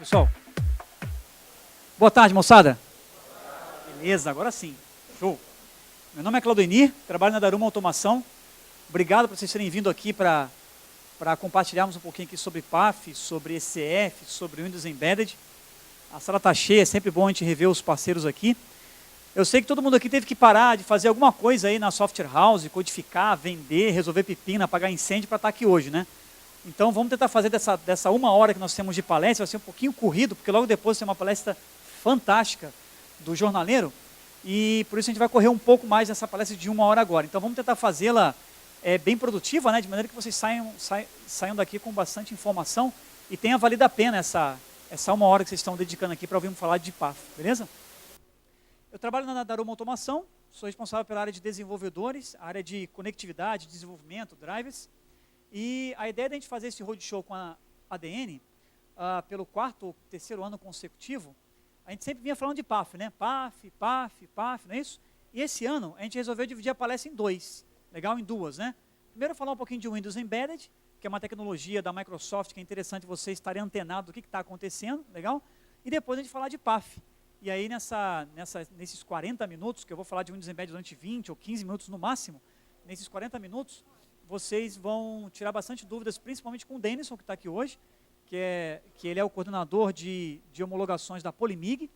pessoal? Boa tarde, moçada. Beleza, agora sim. Show. Meu nome é Claudenir, trabalho na Daruma Automação. Obrigado por vocês terem vindo aqui para compartilharmos um pouquinho aqui sobre PAF, sobre ECF, sobre Windows Embedded. A sala está cheia, é sempre bom a gente rever os parceiros aqui. Eu sei que todo mundo aqui teve que parar de fazer alguma coisa aí na software house, codificar, vender, resolver pepino, apagar incêndio para estar aqui hoje, né? Então vamos tentar fazer dessa 1 hora que nós temos de palestra, vai ser um pouquinho corrido, porque logo depois tem uma palestra fantástica do jornaleiro, e por isso a gente vai correr um pouco mais nessa palestra de 1 hora agora. Então vamos tentar fazê-la bem produtiva, né? De maneira que vocês saiam daqui com bastante informação e tenha valido a pena essa 1 hora que vocês estão dedicando aqui para ouvirmos falar de PAF, beleza? Eu trabalho na Daruma Automação, sou responsável pela área de desenvolvedores, área de conectividade, desenvolvimento, drivers. E a ideia de a gente fazer esse roadshow com a ADN, pelo 4º ou 3º ano consecutivo, a gente sempre vinha falando de PAF, né? PAF, não é isso? E esse ano a gente resolveu dividir a palestra em 2, legal? Em 2, né? Primeiro falar um pouquinho de Windows Embedded, que é uma tecnologia da Microsoft que é interessante vocês estarem antenados do que está acontecendo, legal? E depois a gente falar de PAF. E aí nesses 40 minutos, que eu vou falar de Windows Embedded durante 20 ou 15 minutos no máximo, nesses 40 minutos, vocês vão tirar bastante dúvidas, principalmente com o Denison, que está aqui hoje, que ele é o coordenador de homologações da Polimig,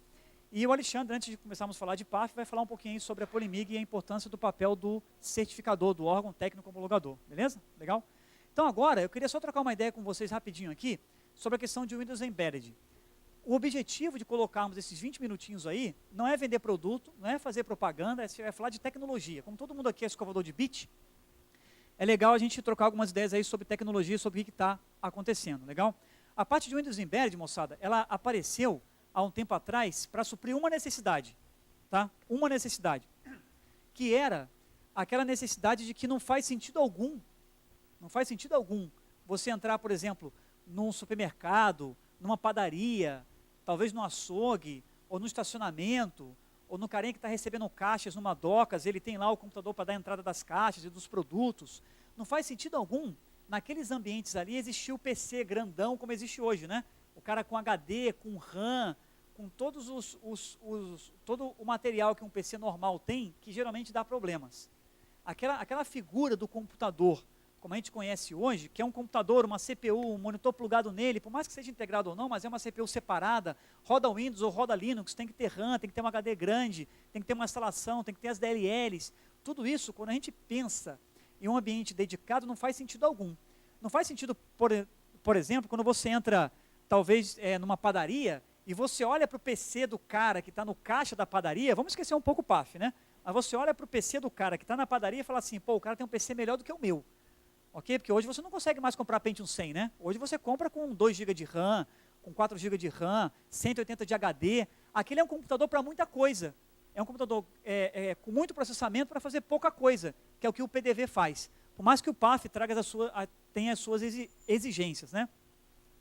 e o Alexandre, antes de começarmos a falar de PAF, vai falar um pouquinho sobre a Polimig e a importância do papel do certificador, do órgão técnico homologador, beleza? Legal? Então agora, eu queria só trocar uma ideia com vocês rapidinho aqui, sobre a questão de Windows Embedded. O objetivo de colocarmos esses 20 minutinhos aí, não é vender produto, não é fazer propaganda, é falar de tecnologia. Como todo mundo aqui é escovador de bit, é legal a gente trocar algumas ideias aí sobre tecnologia, sobre o que está acontecendo, legal? A parte de Windows Embedded, moçada, ela apareceu há um tempo atrás para suprir uma necessidade, tá? Uma necessidade, que era aquela necessidade de que não faz sentido algum você entrar, por exemplo, num supermercado, numa padaria, talvez no açougue, ou no estacionamento, ou no carinha que está recebendo caixas numa docas, ele tem lá o computador para dar a entrada das caixas e dos produtos. Não faz sentido algum, naqueles ambientes ali, existir o PC grandão como existe hoje, né? O cara com HD, com RAM, com todo o material que um PC normal tem, que geralmente dá problemas. Aquela figura do computador, como a gente conhece hoje, que é um computador, uma CPU, um monitor plugado nele, por mais que seja integrado ou não, mas é uma CPU separada, roda Windows ou roda Linux, tem que ter RAM, tem que ter um HD grande, tem que ter uma instalação, tem que ter as DLLs, tudo isso, quando a gente pensa em um ambiente dedicado, não faz sentido algum. Não faz sentido, por exemplo, quando você entra, talvez, numa padaria, e você olha para o PC do cara que está no caixa da padaria, vamos esquecer um pouco o PAF, né? Mas você olha para o PC do cara que está na padaria e fala assim, pô, o cara tem um PC melhor do que o meu. Ok? Porque hoje você não consegue mais comprar Pentium 100, né? Hoje você compra com 2 GB de RAM, com 4 GB de RAM, 180 de HD. Aquele é um computador para muita coisa. É um computador com muito processamento para fazer pouca coisa, que é o que o PDV faz. Por mais que o PAF tenha as suas exigências, né?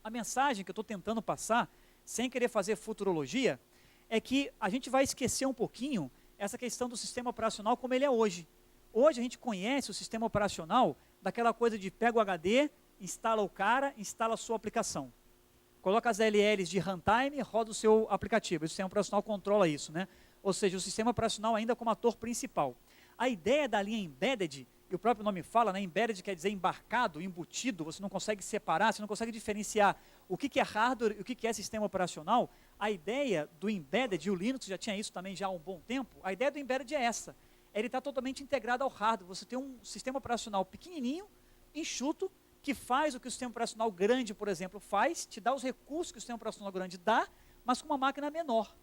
A mensagem que eu estou tentando passar, sem querer fazer futurologia, é que a gente vai esquecer um pouquinho essa questão do sistema operacional como ele é hoje. Hoje a gente conhece o sistema operacional daquela coisa de pega o HD, instala o cara, instala a sua aplicação. Coloca as LLs de runtime, roda o seu aplicativo. O sistema operacional controla isso, né? Ou seja, o sistema operacional ainda como ator principal. A ideia da linha Embedded, e o próprio nome fala, né? Embedded quer dizer embarcado, embutido, você não consegue separar, você não consegue diferenciar o que é hardware e o que é sistema operacional. A ideia do Embedded, e o Linux já tinha isso também já há um bom tempo, a ideia do Embedded é essa. Ele está totalmente integrado ao hardware. Você tem um sistema operacional pequenininho, enxuto, que faz o que o sistema operacional grande, por exemplo, faz, te dá os recursos que o sistema operacional grande dá, mas com uma máquina menor.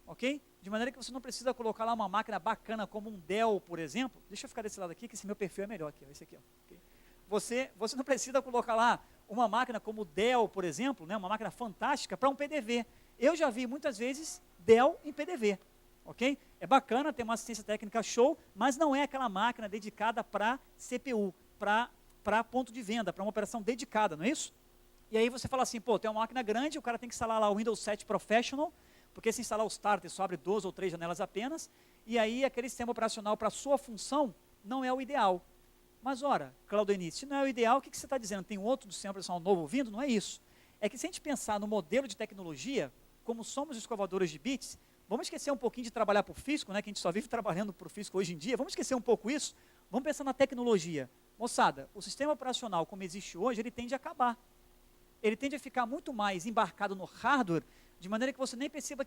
Ok? De maneira que você não precisa colocar lá uma máquina bacana como um Dell, por exemplo. Deixa eu ficar desse lado aqui, que esse meu perfil é melhor aqui, ó, esse aqui. Ó, okay? Você não precisa colocar lá uma máquina como o Dell, por exemplo, né, uma máquina fantástica para um PDV. Eu já vi muitas vezes Dell em PDV. Ok? É bacana ter uma assistência técnica show, mas não é aquela máquina dedicada para CPU, para ponto de venda, para uma operação dedicada, não é isso? E aí você fala assim, pô, tem uma máquina grande, o cara tem que instalar lá o Windows 7 Professional, porque se instalar o Starter só abre 2 ou 3 janelas apenas, e aí aquele sistema operacional para a sua função não é o ideal. Mas ora, Claudenir, se não é o ideal, o que você está dizendo? Tem outro sistema operacional novo vindo? Não é isso. é que se a gente pensar no modelo de tecnologia, como somos escovadores de bits, vamos esquecer um pouquinho de trabalhar por físico, né, que a gente só vive trabalhando por físico hoje em dia, vamos esquecer um pouco isso, vamos pensar na tecnologia. Moçada, o sistema operacional como existe hoje, ele tende a acabar. Ele tende a ficar muito mais embarcado no hardware, de maneira que você nem percebe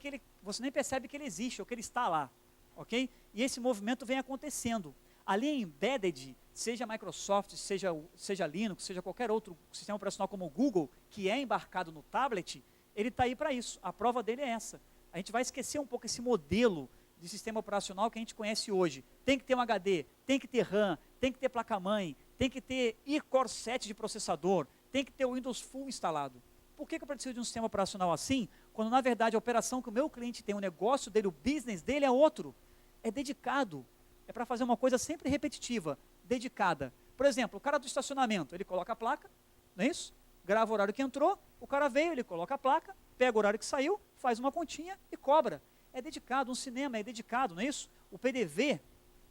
que ele existe, ou que ele está lá, ok? E esse movimento vem acontecendo. Ali em embedded, seja Microsoft, seja Linux, seja qualquer outro sistema operacional como o Google, que é embarcado no tablet, ele está aí para isso. A prova dele é essa. A gente vai esquecer um pouco esse modelo de sistema operacional que a gente conhece hoje. Tem que ter um HD, tem que ter RAM, tem que ter placa-mãe, tem que ter Core 7 de processador, tem que ter o Windows Full instalado. Por que eu preciso de um sistema operacional assim, quando na verdade a operação que o meu cliente tem, o negócio dele, o business dele é outro? É dedicado. É para fazer uma coisa sempre repetitiva, dedicada. Por exemplo, o cara do estacionamento, ele coloca a placa, não é isso? Grava o horário que entrou, o cara veio, ele coloca a placa, pega o horário que saiu, faz uma continha e cobra. É dedicado, um cinema é dedicado, não é isso? O PDV,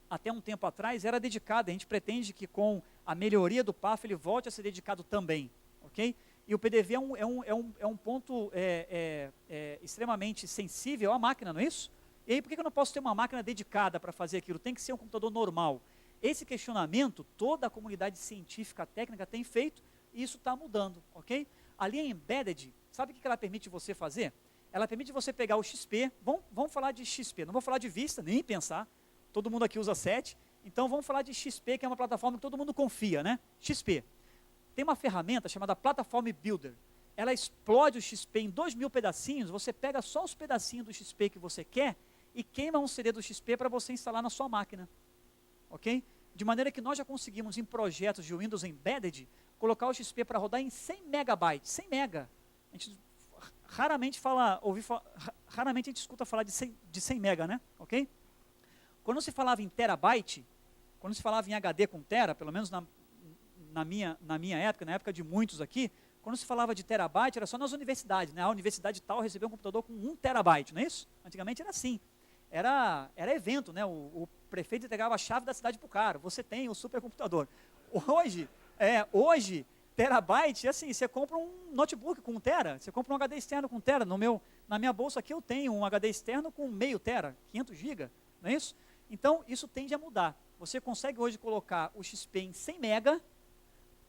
até um tempo atrás, era dedicado. A gente pretende que com a melhoria do PAF ele volte a ser dedicado também, ok? E o PDV é um ponto extremamente sensível à máquina, não é isso? E aí, por que eu não posso ter uma máquina dedicada para fazer aquilo? Tem que ser um computador normal. Esse questionamento, toda a comunidade científica, técnica tem feito, e isso está mudando, ok? A linha embedded, sabe o que ela permite você fazer? Ela permite você pegar o XP, vamos falar de XP, não vou falar de Vista, nem pensar, todo mundo aqui usa 7, então vamos falar de XP, que é uma plataforma que todo mundo confia, né? XP. Tem uma ferramenta chamada Platform Builder. Ela explode o XP em 2.000 pedacinhos, você pega só os pedacinhos do XP que você quer e queima um CD do XP para você instalar na sua máquina. Ok? De maneira que nós já conseguimos em projetos de Windows Embedded colocar o XP para rodar em 100 megabytes, 100 mega. A gente raramente raramente a gente escuta falar de 100 mega, né? Ok? Quando se falava em terabyte, quando se falava em HD com tera, pelo menos na minha época, na época de muitos aqui, quando se falava de terabyte, era só nas universidades, né? A universidade tal recebeu um computador com 1 terabyte, não é isso? Antigamente era assim. Era evento, né? O prefeito entregava a chave da cidade para o cara. Você tem o supercomputador. Hoje, terabyte, assim, você compra um notebook com 1 tera, você compra um HD externo com 1 tera. Na minha bolsa aqui eu tenho um HD externo com meio tera, 500 GB, não é isso? Então, isso tende a mudar. Você consegue hoje colocar o XP em 100 mega,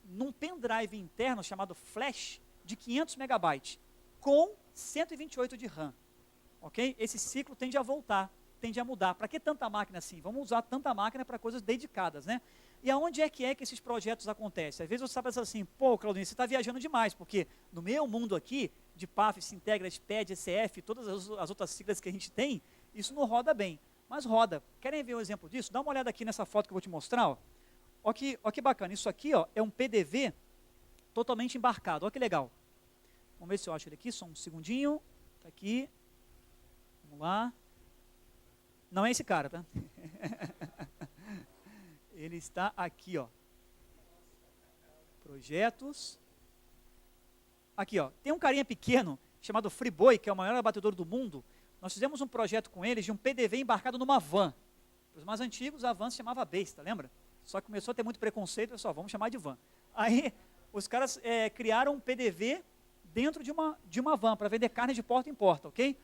num pendrive interno chamado flash de 500 megabytes, com 128 de RAM. Ok? Esse ciclo tende a voltar, tende a mudar. Para que tanta máquina assim? Vamos usar tanta máquina para coisas dedicadas, né? E aonde é que esses projetos acontecem? Às vezes você pensa assim, pô, Claudinho, você está viajando demais, porque no meu mundo aqui, de PAF, Sintegra, SPED, ECF, todas as outras siglas que a gente tem, isso não roda bem. Mas roda. Querem ver um exemplo disso? Dá uma olhada aqui nessa foto que eu vou te mostrar, ó. Ó que bacana, isso aqui ó, é um PDV totalmente embarcado, ó que legal. Vamos ver se eu acho ele aqui, só um segundinho. Tá aqui. Vamos lá. Não é esse cara, tá? Ele está aqui, ó. Projetos. Aqui, ó. Tem um carinha pequeno chamado Friboi, que é o maior abatedor do mundo. Nós fizemos um projeto com eles de um PDV embarcado numa van. Os mais antigos, a van se chamava Besta, lembra? Só que começou a ter muito preconceito, pessoal, vamos chamar de van. Aí, os caras criaram um PDV dentro de uma van, para vender carne de porta em porta, ok?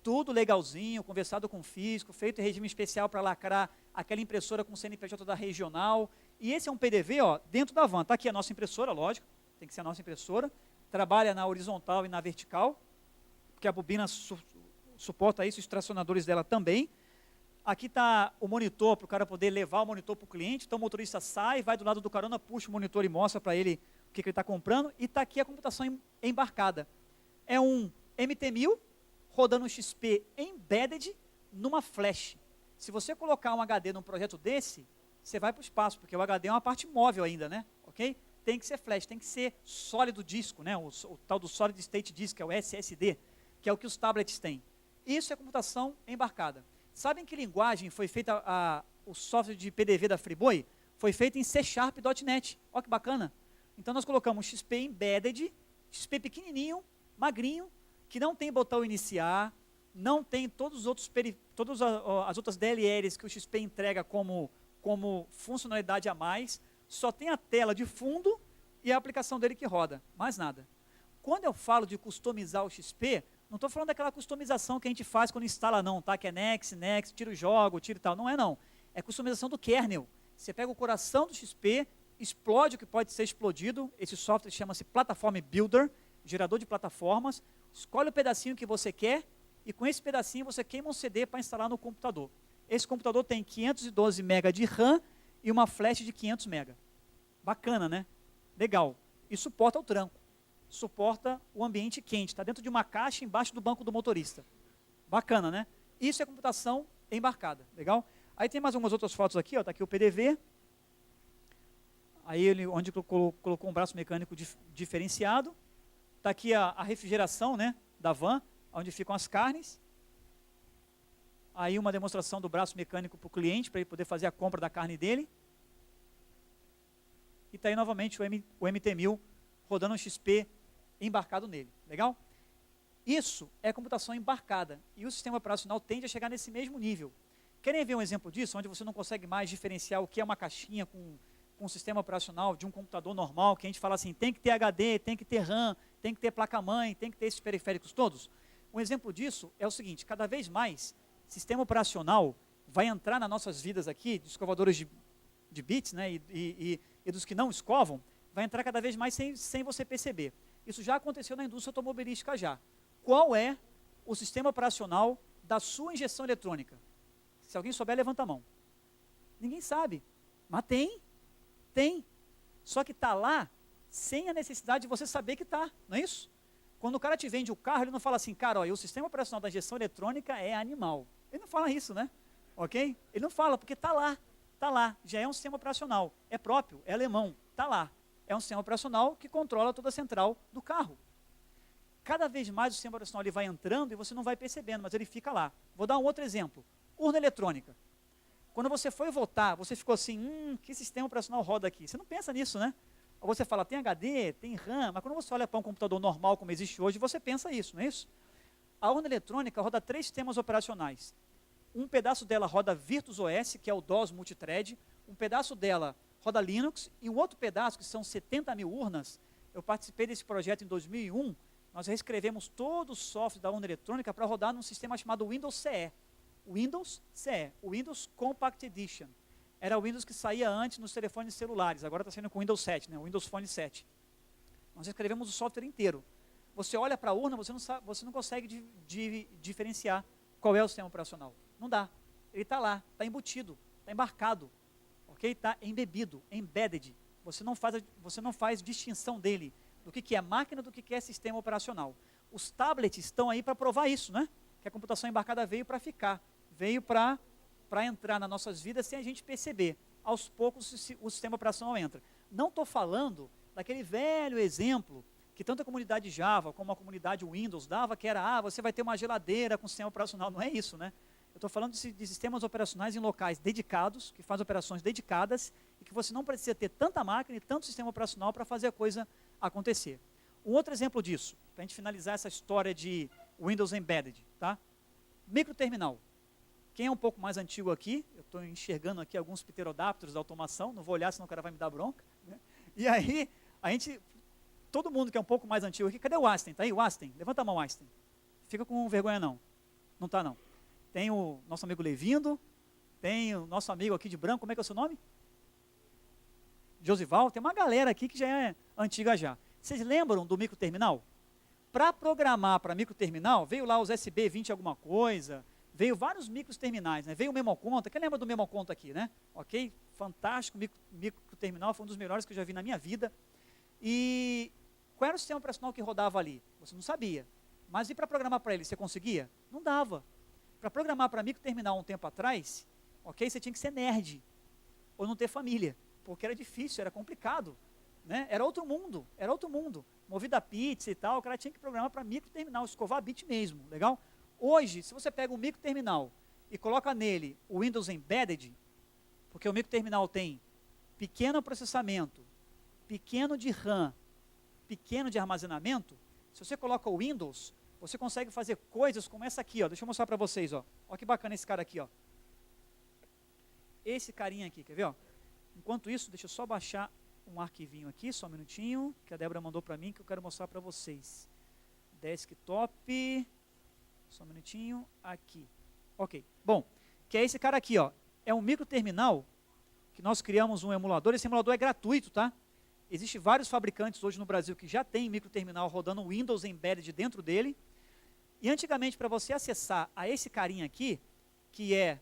Tudo legalzinho, conversado com o físico, feito em regime especial para lacrar aquela impressora com CNPJ da regional. E esse é um PDV, ó, dentro da van. Está aqui a nossa impressora, lógico, tem que ser a nossa impressora. Trabalha na horizontal e na vertical, porque a bobina suporta isso, os tracionadores dela também. Aqui está o monitor, para o cara poder levar o monitor para o cliente. Então o motorista sai, vai do lado do carona, puxa o monitor e mostra para ele o que ele está comprando. E está aqui a computação embarcada. É um MT1000 rodando um XP embedded numa flash. Se você colocar um HD num projeto desse, você vai para o espaço, porque o HD é uma parte móvel ainda, né? Ok? Tem que ser flash, tem que ser sólido disco, né? O tal do Solid State Disk, que é o SSD, que é o que os tablets têm. Isso é computação embarcada. Sabem que linguagem foi feita o software de PDV da Friboi? Foi feito em C#.net. Olha que bacana. Então nós colocamos XP embedded, XP pequenininho, magrinho, que não tem botão iniciar, não tem todas as outras DLLs que o XP entrega como funcionalidade a mais, só tem a tela de fundo e a aplicação dele que roda, mais nada. Quando eu falo de customizar o XP, não estou falando daquela customização que a gente faz quando instala não, tá? Que é next, tira o jogo, tira e tal. Não é não. É customização do kernel. Você pega o coração do XP, explode o que pode ser explodido. Esse software chama-se Platform Builder, gerador de plataformas. Escolhe o pedacinho que você quer e com esse pedacinho você queima um CD para instalar no computador. Esse computador tem 512 MB de RAM e uma flash de 500 MB. Bacana, né? Legal. E suporta o tranco. Suporta o ambiente quente. Está dentro de uma caixa embaixo do banco do motorista. Bacana, né? Isso é computação embarcada. Legal? Aí tem mais algumas outras fotos aqui. Está aqui o PDV. Aí ele, onde colocou um braço mecânico diferenciado. Está aqui a refrigeração, né, da van, onde ficam as carnes. Aí uma demonstração do braço mecânico para o cliente, para ele poder fazer a compra da carne dele. E está aí novamente o MT-1000 rodando um XP embarcado nele. Legal? Isso é computação embarcada. E o sistema operacional tende a chegar nesse mesmo nível. Querem ver um exemplo disso, onde você não consegue mais diferenciar o que é uma caixinha com um sistema operacional de um computador normal, que a gente fala assim, tem que ter HD, tem que ter RAM, tem que ter placa-mãe, tem que ter esses periféricos todos? Um exemplo disso é o seguinte, cada vez mais, sistema operacional vai entrar nas nossas vidas aqui, de escovadores de bits, né, e dos que não escovam, vai entrar cada vez mais sem você perceber. Isso já aconteceu na indústria automobilística já. Qual é o sistema operacional da sua injeção eletrônica? Se alguém souber, levanta a mão. Ninguém sabe, mas tem. Só que está lá sem a necessidade de você saber que está, não é isso? Quando o cara te vende o carro, ele não fala assim, cara, ó, o sistema operacional da injeção eletrônica é animal. Ele não fala isso, né? Ok? Ele não fala, porque está lá, já é um sistema operacional, é próprio, é alemão, está lá. É um sistema operacional que controla toda a central do carro. Cada vez mais o sistema operacional ele vai entrando e você não vai percebendo, mas ele fica lá. Vou dar um outro exemplo, urna eletrônica. Quando você foi votar, você ficou assim, que sistema operacional roda aqui? Você não pensa nisso, né? Ou você fala, tem HD, tem RAM, mas quando você olha para um computador normal como existe hoje, você pensa isso, não é isso? A urna eletrônica roda 3 sistemas operacionais. Um pedaço dela roda VirtuosOS, que é o DOS multithread, um pedaço dela roda Linux, e um outro pedaço, que são 70 mil urnas, eu participei desse projeto em 2001, nós reescrevemos todo o software da urna eletrônica para rodar num sistema chamado Windows CE. Windows CE, o Windows Compact Edition. Era o Windows que saía antes nos telefones celulares, agora está saindo com o Windows 7, né, o Windows Phone 7. Nós escrevemos o software inteiro. Você olha para a urna, você não consegue diferenciar qual é o sistema operacional. Não dá. Ele está lá, está embutido, está embarcado, ok? Está embebido, embedded. Você não faz distinção dele, do que é máquina, do que é sistema operacional. Os tablets estão aí para provar isso, né? Que a computação embarcada veio para ficar, veio para entrar nas nossas vidas sem a gente perceber. Aos poucos o sistema operacional entra. Não estou falando daquele velho exemplo que tanto a comunidade Java como a comunidade Windows dava, que era, você vai ter uma geladeira com sistema operacional. Não é isso, né? Eu estou falando de sistemas operacionais em locais dedicados, que fazem operações dedicadas, e que você não precisa ter tanta máquina e tanto sistema operacional para fazer a coisa acontecer. Um outro exemplo disso, para a gente finalizar essa história de Windows Embedded, tá? Microterminal. Quem é um pouco mais antigo aqui, eu estou enxergando aqui alguns pterodápteros da automação, não vou olhar senão o cara vai me dar bronca, né? E aí, todo mundo que é um pouco mais antigo aqui, cadê o Einstein? Tá aí o Einstein? Levanta a mão, Einstein. Fica com vergonha não. Não está não. Tem o nosso amigo Levindo, tem o nosso amigo aqui de branco, como é que é o seu nome? Josival, tem uma galera aqui que já é antiga já. Vocês lembram do microterminal? Para programar para microterminal, veio lá os SB20 alguma coisa, veio vários microterminais, né? Veio o Memoconta, quem lembra do Memoconta aqui, né? Ok? Fantástico, microterminal, foi um dos melhores que eu já vi na minha vida. E qual era o sistema operacional que rodava ali? Você não sabia. Mas e para programar para ele, você conseguia? Não dava. Para programar para microterminal um tempo atrás, ok? Você tinha que ser nerd, ou não ter família, porque era difícil, era complicado, né? Era outro mundo, movido a pizza e tal, o cara tinha que programar para microterminal, escovar bit mesmo, legal? Hoje, se você pega um microterminal e coloca nele o Windows Embedded, porque o microterminal tem pequeno processamento, pequeno de RAM, pequeno de armazenamento, se você coloca o Windows, você consegue fazer coisas como essa aqui, ó. Deixa eu mostrar para vocês, ó. Ó que bacana esse cara aqui, ó. Esse carinha aqui, quer ver, ó? Enquanto isso, deixa eu só baixar um arquivinho aqui, só um minutinho, que a Débora mandou para mim, que eu quero mostrar para vocês. Desktop, só um minutinho, aqui. Ok, bom, que é esse cara aqui, ó. É um microterminal que nós criamos um emulador. Esse emulador é gratuito, tá? Existem vários fabricantes hoje no Brasil que já tem microterminal rodando Windows Embedded dentro dele. E antigamente, para você acessar a esse carinha aqui, que é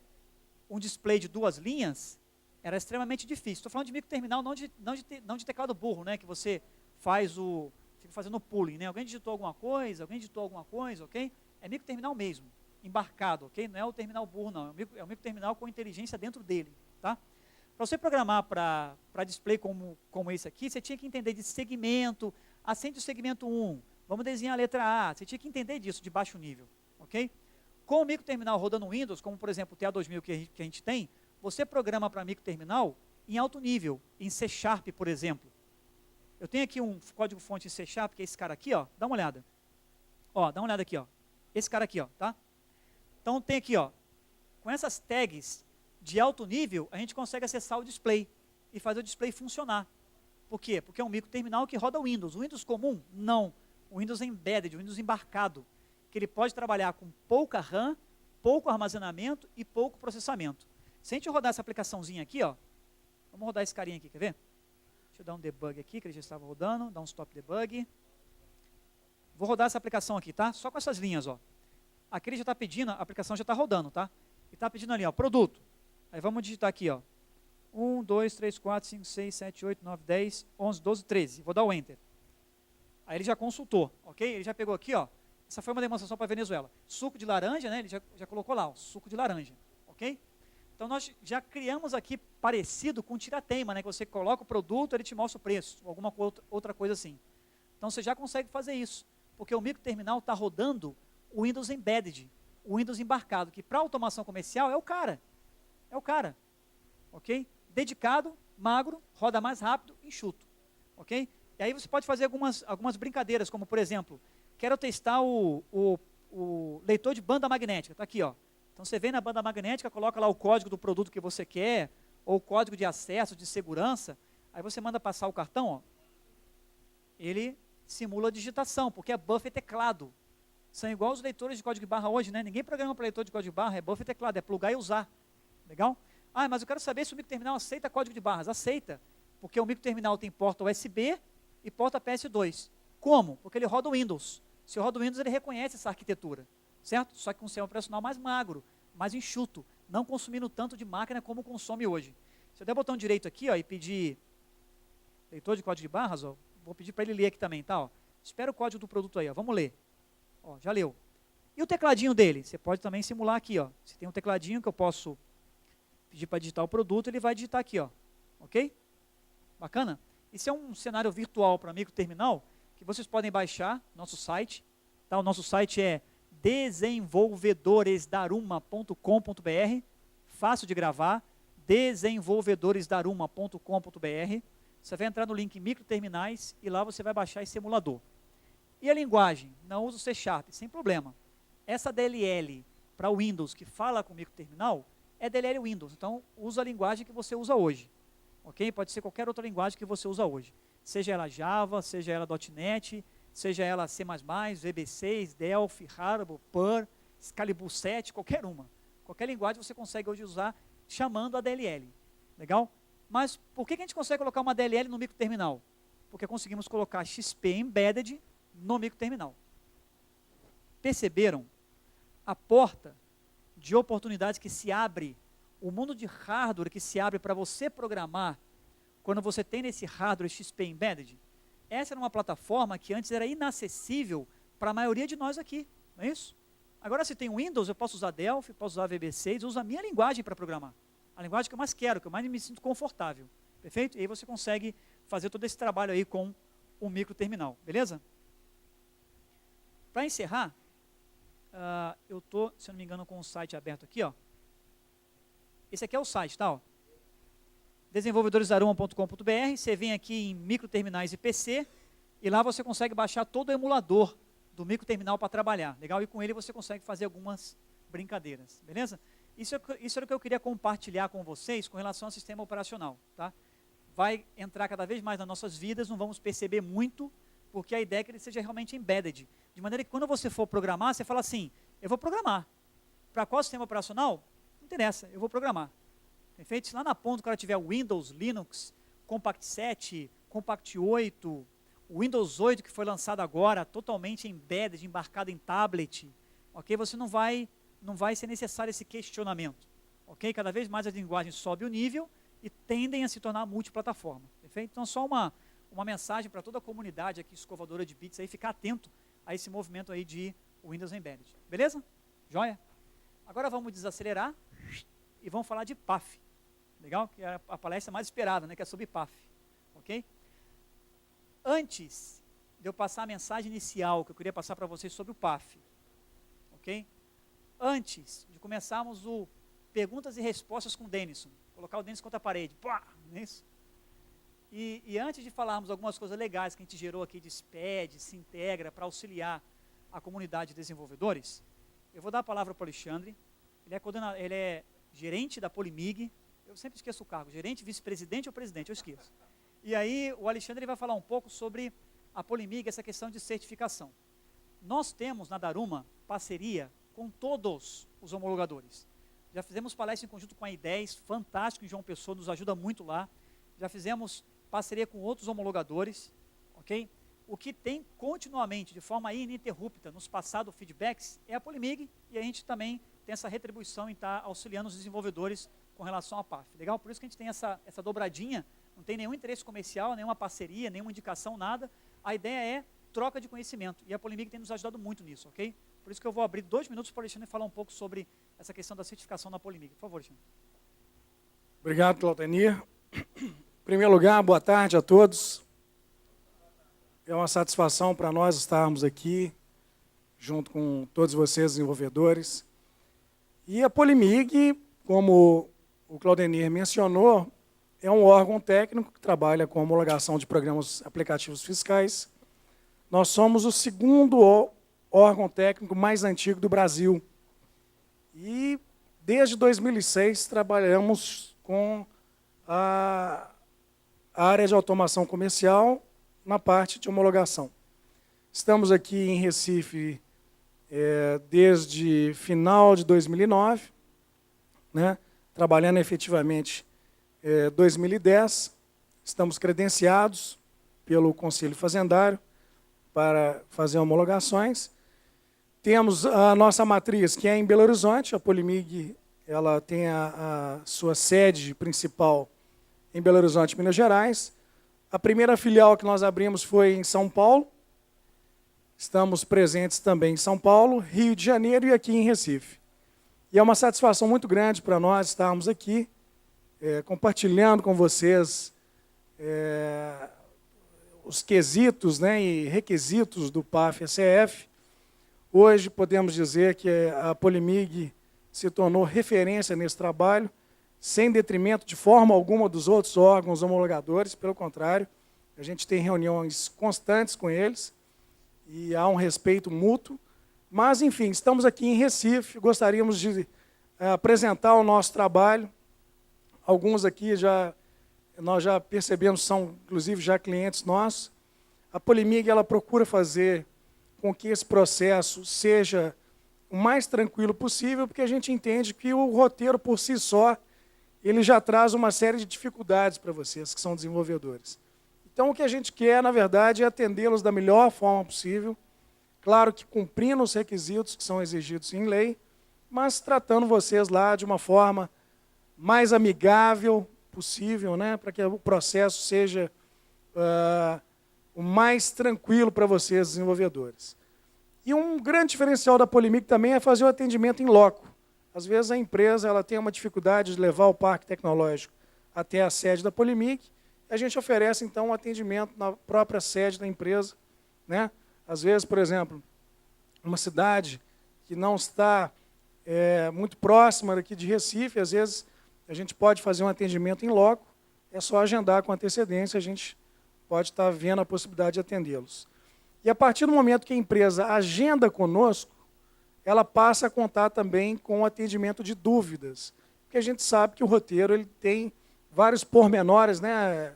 um display de 2 linhas, era extremamente difícil. Estou falando de microterminal, não de teclado burro, né? Que você fica fazendo pulling, né? Alguém digitou alguma coisa, ok? É microterminal mesmo, embarcado, ok? Não é o terminal burro, não. É um microterminal com inteligência dentro dele, tá? Para você programar para display como esse aqui, você tinha que entender de segmento, acende o segmento 1, vamos desenhar a letra A, você tinha que entender disso de baixo nível, ok? Com o microterminal rodando Windows, como por exemplo o TA2000 que a gente tem, você programa para microterminal em alto nível, em C#, por exemplo. Eu tenho aqui um código-fonte em C#, que é esse cara aqui, ó, dá uma olhada. Ó, dá uma olhada aqui, ó. Esse cara aqui, ó, tá? Então tem aqui, ó, com essas tags de alto nível, a gente consegue acessar o display e fazer o display funcionar. Por quê? Porque é um microterminal que roda Windows. O Windows comum? Não. O Windows Embedded, o Windows embarcado, que ele pode trabalhar com pouca RAM, pouco armazenamento e pouco processamento. Se a gente rodar essa aplicaçãozinha aqui, ó, vamos rodar esse carinha aqui, quer ver? Deixa eu dar um debug aqui, que ele já estava rodando, dar um stop debug. Vou rodar essa aplicação aqui, tá? Só com essas linhas, ó. Aqui ele já está pedindo, a aplicação já está rodando, tá? Ele está pedindo ali, ó, produto. Aí vamos digitar aqui, ó. 1, 2, 3, 4, 5, 6, 7, 8, 9, 10, 11, 12, 13. Vou dar o Enter. Aí ele já consultou, ok? Ele já pegou aqui, ó. Essa foi uma demonstração para a Venezuela. Suco de laranja, né? Ele já colocou lá, ó, suco de laranja, ok? Então nós já criamos aqui parecido com tira-teima, né? Que você coloca o produto, ele te mostra o preço, alguma outra coisa assim. Então você já consegue fazer isso, porque o microterminal está rodando o Windows Embedded, o Windows embarcado, que para automação comercial é o cara, ok? Dedicado, magro, roda mais rápido, enxuto, ok? E aí você pode fazer algumas brincadeiras, como por exemplo, quero testar o leitor de banda magnética, está aqui, ó. Então você vem na banda magnética, coloca lá o código do produto que você quer, ou o código de acesso, de segurança, aí você manda passar o cartão, ó. Ele simula a digitação, porque é buffer teclado. São igual os leitores de código de barra hoje, né? Ninguém programa para leitor de código de barra, é buffer teclado, é plugar e usar. Legal? Ah, mas eu quero saber se o microterminal aceita código de barras. Aceita, porque o microterminal tem porta USB e porta PS2. Como? Porque ele roda o Windows. Se roda o Windows, ele reconhece essa arquitetura, certo? Só que com um sistema operacional mais magro, mais enxuto, não consumindo tanto de máquina como consome hoje. Se eu der o botão direito aqui, ó, e pedir leitor de código de barras, ó, vou pedir para ele ler aqui também, tá? Ó. Espera o código do produto aí, ó, vamos ler. Ó, já leu. E o tecladinho dele? Você pode também simular aqui, ó. Você tem um tecladinho que eu posso pedir para digitar o produto, ele vai digitar aqui, ó. Ok? Bacana? Isso é um cenário virtual para microterminal que vocês podem baixar no nosso site. Tá? O nosso site é desenvolvedoresdaruma.com.br. Fácil de gravar. desenvolvedoresdaruma.com.br. Você vai entrar no link microterminais e lá você vai baixar esse emulador. E a linguagem? Não uso C#, sem problema. Essa DLL para Windows que fala com microterminal é DLL Windows. Então, usa a linguagem que você usa hoje. Ok? Pode ser qualquer outra linguagem que você usa hoje. Seja ela Java, seja ela .NET, seja ela C++, VB6, Delphi, Haribo, Perl, Excalibur 7, qualquer uma. Qualquer linguagem você consegue hoje usar chamando a DLL. Legal? Mas por que a gente consegue colocar uma DLL no microterminal? Porque conseguimos colocar XP Embedded no microterminal. Perceberam a porta de oportunidades que se abre, o mundo de hardware que se abre para você programar quando você tem nesse hardware XP Embedded? Essa era uma plataforma que antes era inacessível para a maioria de nós aqui, não é isso? Agora, se tem Windows, eu posso usar Delphi, posso usar VB6, eu uso a minha linguagem para programar. A linguagem que eu mais quero, que eu mais me sinto confortável. Perfeito? E aí você consegue fazer todo esse trabalho aí com o microterminal, beleza? Para encerrar, eu estou, se eu não me engano, com o site aberto aqui, ó. Esse aqui é o site, tá? Ó. desenvolvedoresdaruma.com.br. Você vem aqui em microterminais e PC e lá você consegue baixar todo o emulador do microterminal para trabalhar. Legal? E com ele você consegue fazer algumas brincadeiras, beleza? Isso era o que eu queria compartilhar com vocês com relação ao sistema operacional, tá? vai entrar cada vez mais nas nossas vidas, não vamos perceber muito, porque a ideia é que ele seja realmente embedded. De maneira que quando você for programar, você fala assim, eu vou programar. Para qual sistema operacional? Não interessa, eu vou programar. Perfeito? Se lá na ponta o cara tiver Windows, Linux, Compact 7, Compact 8, o Windows 8 que foi lançado agora, totalmente embedded, embarcado em tablet, ok? Você não vai ser necessário esse questionamento, ok? Cada vez mais a linguagem sobe o nível e tendem a se tornar multiplataforma, perfeito? Então só uma mensagem para toda a comunidade aqui, escovadora de bits, aí, ficar atento a esse movimento aí de Windows Embedded, beleza? Joia? Agora vamos desacelerar e vamos falar de PAF, legal? Que é a palestra mais esperada, né? Que é sobre PAF, ok? Antes de eu passar a mensagem inicial que eu queria passar para vocês sobre o PAF, ok? Antes de começarmos o perguntas e respostas com o Denison, colocar o Denison contra a parede, pá, não é isso? E antes de falarmos algumas coisas legais que a gente gerou aqui de SPED, se integra para auxiliar a comunidade de desenvolvedores, eu vou dar a palavra para o Alexandre. Ele é gerente da Polimig, eu sempre esqueço o cargo, gerente, vice-presidente ou presidente, eu esqueço. E aí o Alexandre vai falar um pouco sobre a Polimig, essa questão de certificação. Nós temos na Daruma parceria com todos os homologadores. Já fizemos palestra em conjunto com a I10, fantástico, em João Pessoa, nos ajuda muito lá. Já fizemos parceria com outros homologadores, ok? O que tem continuamente, de forma ininterrupta, nos passado feedbacks, é a Polimig, e a gente também tem essa retribuição em estar auxiliando os desenvolvedores com relação à PAF. Legal? Por isso que a gente tem essa dobradinha, não tem nenhum interesse comercial, nenhuma parceria, nenhuma indicação, nada. A ideia é troca de conhecimento, e a Polimig tem nos ajudado muito nisso, ok? Por isso que eu vou abrir 2 minutos para o Alexandre falar um pouco sobre essa questão da certificação da Polimig. Por favor, Alexandre. Obrigado, Claudenir. Em primeiro lugar, boa tarde a todos. É uma satisfação para nós estarmos aqui, junto com todos vocês, desenvolvedores. E a Polimig, como o Claudenir mencionou, é um órgão técnico que trabalha com homologação de programas aplicativos fiscais. Nós somos o segundo órgão técnico mais antigo do Brasil. E, desde 2006, trabalhamos com a área de automação comercial na parte de homologação. Estamos aqui em Recife desde final de 2009, né, trabalhando efetivamente 2010. Estamos credenciados pelo Conselho Fazendário para fazer homologações. Temos a nossa matriz, que é em Belo Horizonte. A Polimig, ela tem a sua sede principal em Belo Horizonte, Minas Gerais. A primeira filial que nós abrimos foi em São Paulo. Estamos presentes também em São Paulo, Rio de Janeiro e aqui em Recife. E é uma satisfação muito grande para nós estarmos aqui, compartilhando com vocês os quesitos, né, e requisitos do PAF-SEF. Hoje podemos dizer que a Polimig se tornou referência nesse trabalho, sem detrimento de forma alguma dos outros órgãos homologadores, pelo contrário, a gente tem reuniões constantes com eles e há um respeito mútuo. Mas, enfim, estamos aqui em Recife, gostaríamos de apresentar o nosso trabalho. Alguns aqui nós já percebemos, são inclusive já clientes nossos. A Polimig, ela procura fazer com que esse processo seja o mais tranquilo possível, porque a gente entende que o roteiro por si só, ele já traz uma série de dificuldades para vocês, que são desenvolvedores. Então, o que a gente quer, na verdade, é atendê-los da melhor forma possível, claro que cumprindo os requisitos que são exigidos em lei, mas tratando vocês lá de uma forma mais amigável possível, né, para que o processo seja o mais tranquilo para vocês, desenvolvedores. E um grande diferencial da Polimig também é fazer o atendimento em loco. Às vezes a empresa ela tem uma dificuldade de levar o parque tecnológico até a sede da Polimig, e a gente oferece, então, um atendimento na própria sede da empresa, né? Às vezes, por exemplo, uma cidade que não está muito próxima daqui de Recife, às vezes a gente pode fazer um atendimento em loco, é só agendar com antecedência, a gente pode estar vendo a possibilidade de atendê-los. E a partir do momento que a empresa agenda conosco, ela passa a contar também com o atendimento de dúvidas, porque a gente sabe que o roteiro ele tem vários pormenores, né,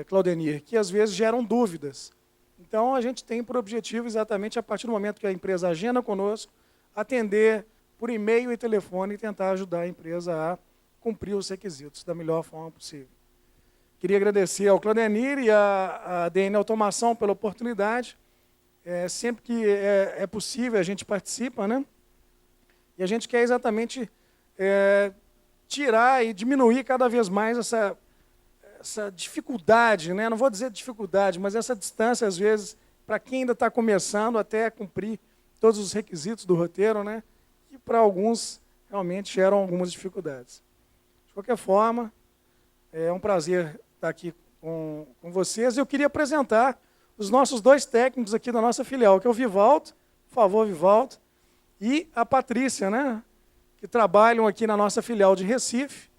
Claudenir, que às vezes geram dúvidas. Então, a gente tem por objetivo, exatamente a partir do momento que a empresa agenda conosco, atender por e-mail e telefone e tentar ajudar a empresa a cumprir os requisitos da melhor forma possível. Queria agradecer ao Claudenir e à DN Automação pela oportunidade. Sempre que é possível, a gente participa, né? E a gente quer exatamente tirar e diminuir cada vez mais essa dificuldade, né? Não vou dizer dificuldade, mas essa distância, às vezes, para quem ainda está começando até cumprir todos os requisitos do roteiro, né? E para alguns, realmente, geram algumas dificuldades. De qualquer forma, é um prazer estar aqui com vocês. Eu queria apresentar os nossos 2 técnicos aqui da nossa filial, que é o Vivaldo, por favor, Vivaldo, e a Patrícia, né? Que trabalham aqui na nossa filial de Recife.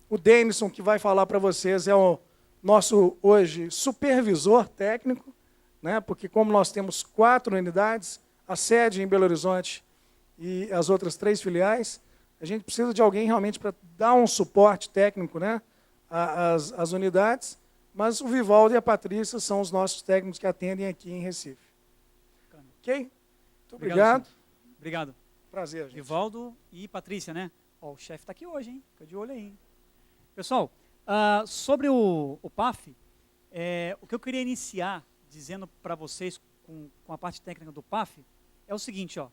O Denison, que vai falar para vocês, é o nosso, hoje, supervisor técnico, né? Porque como nós temos 4 unidades, a sede em Belo Horizonte e as outras 3 filiais, a gente precisa de alguém realmente para dar um suporte técnico, né? às unidades, mas o Vivaldo e a Patrícia são os nossos técnicos que atendem aqui em Recife. Ok? Muito obrigado. Obrigado. Prazer, gente. Vivaldo e Patrícia, né? Ó, o chefe está aqui hoje, hein? Fica de olho aí. Hein? Pessoal, sobre o PAF, o que eu queria iniciar dizendo para vocês com a parte técnica do PAF é o seguinte, ó.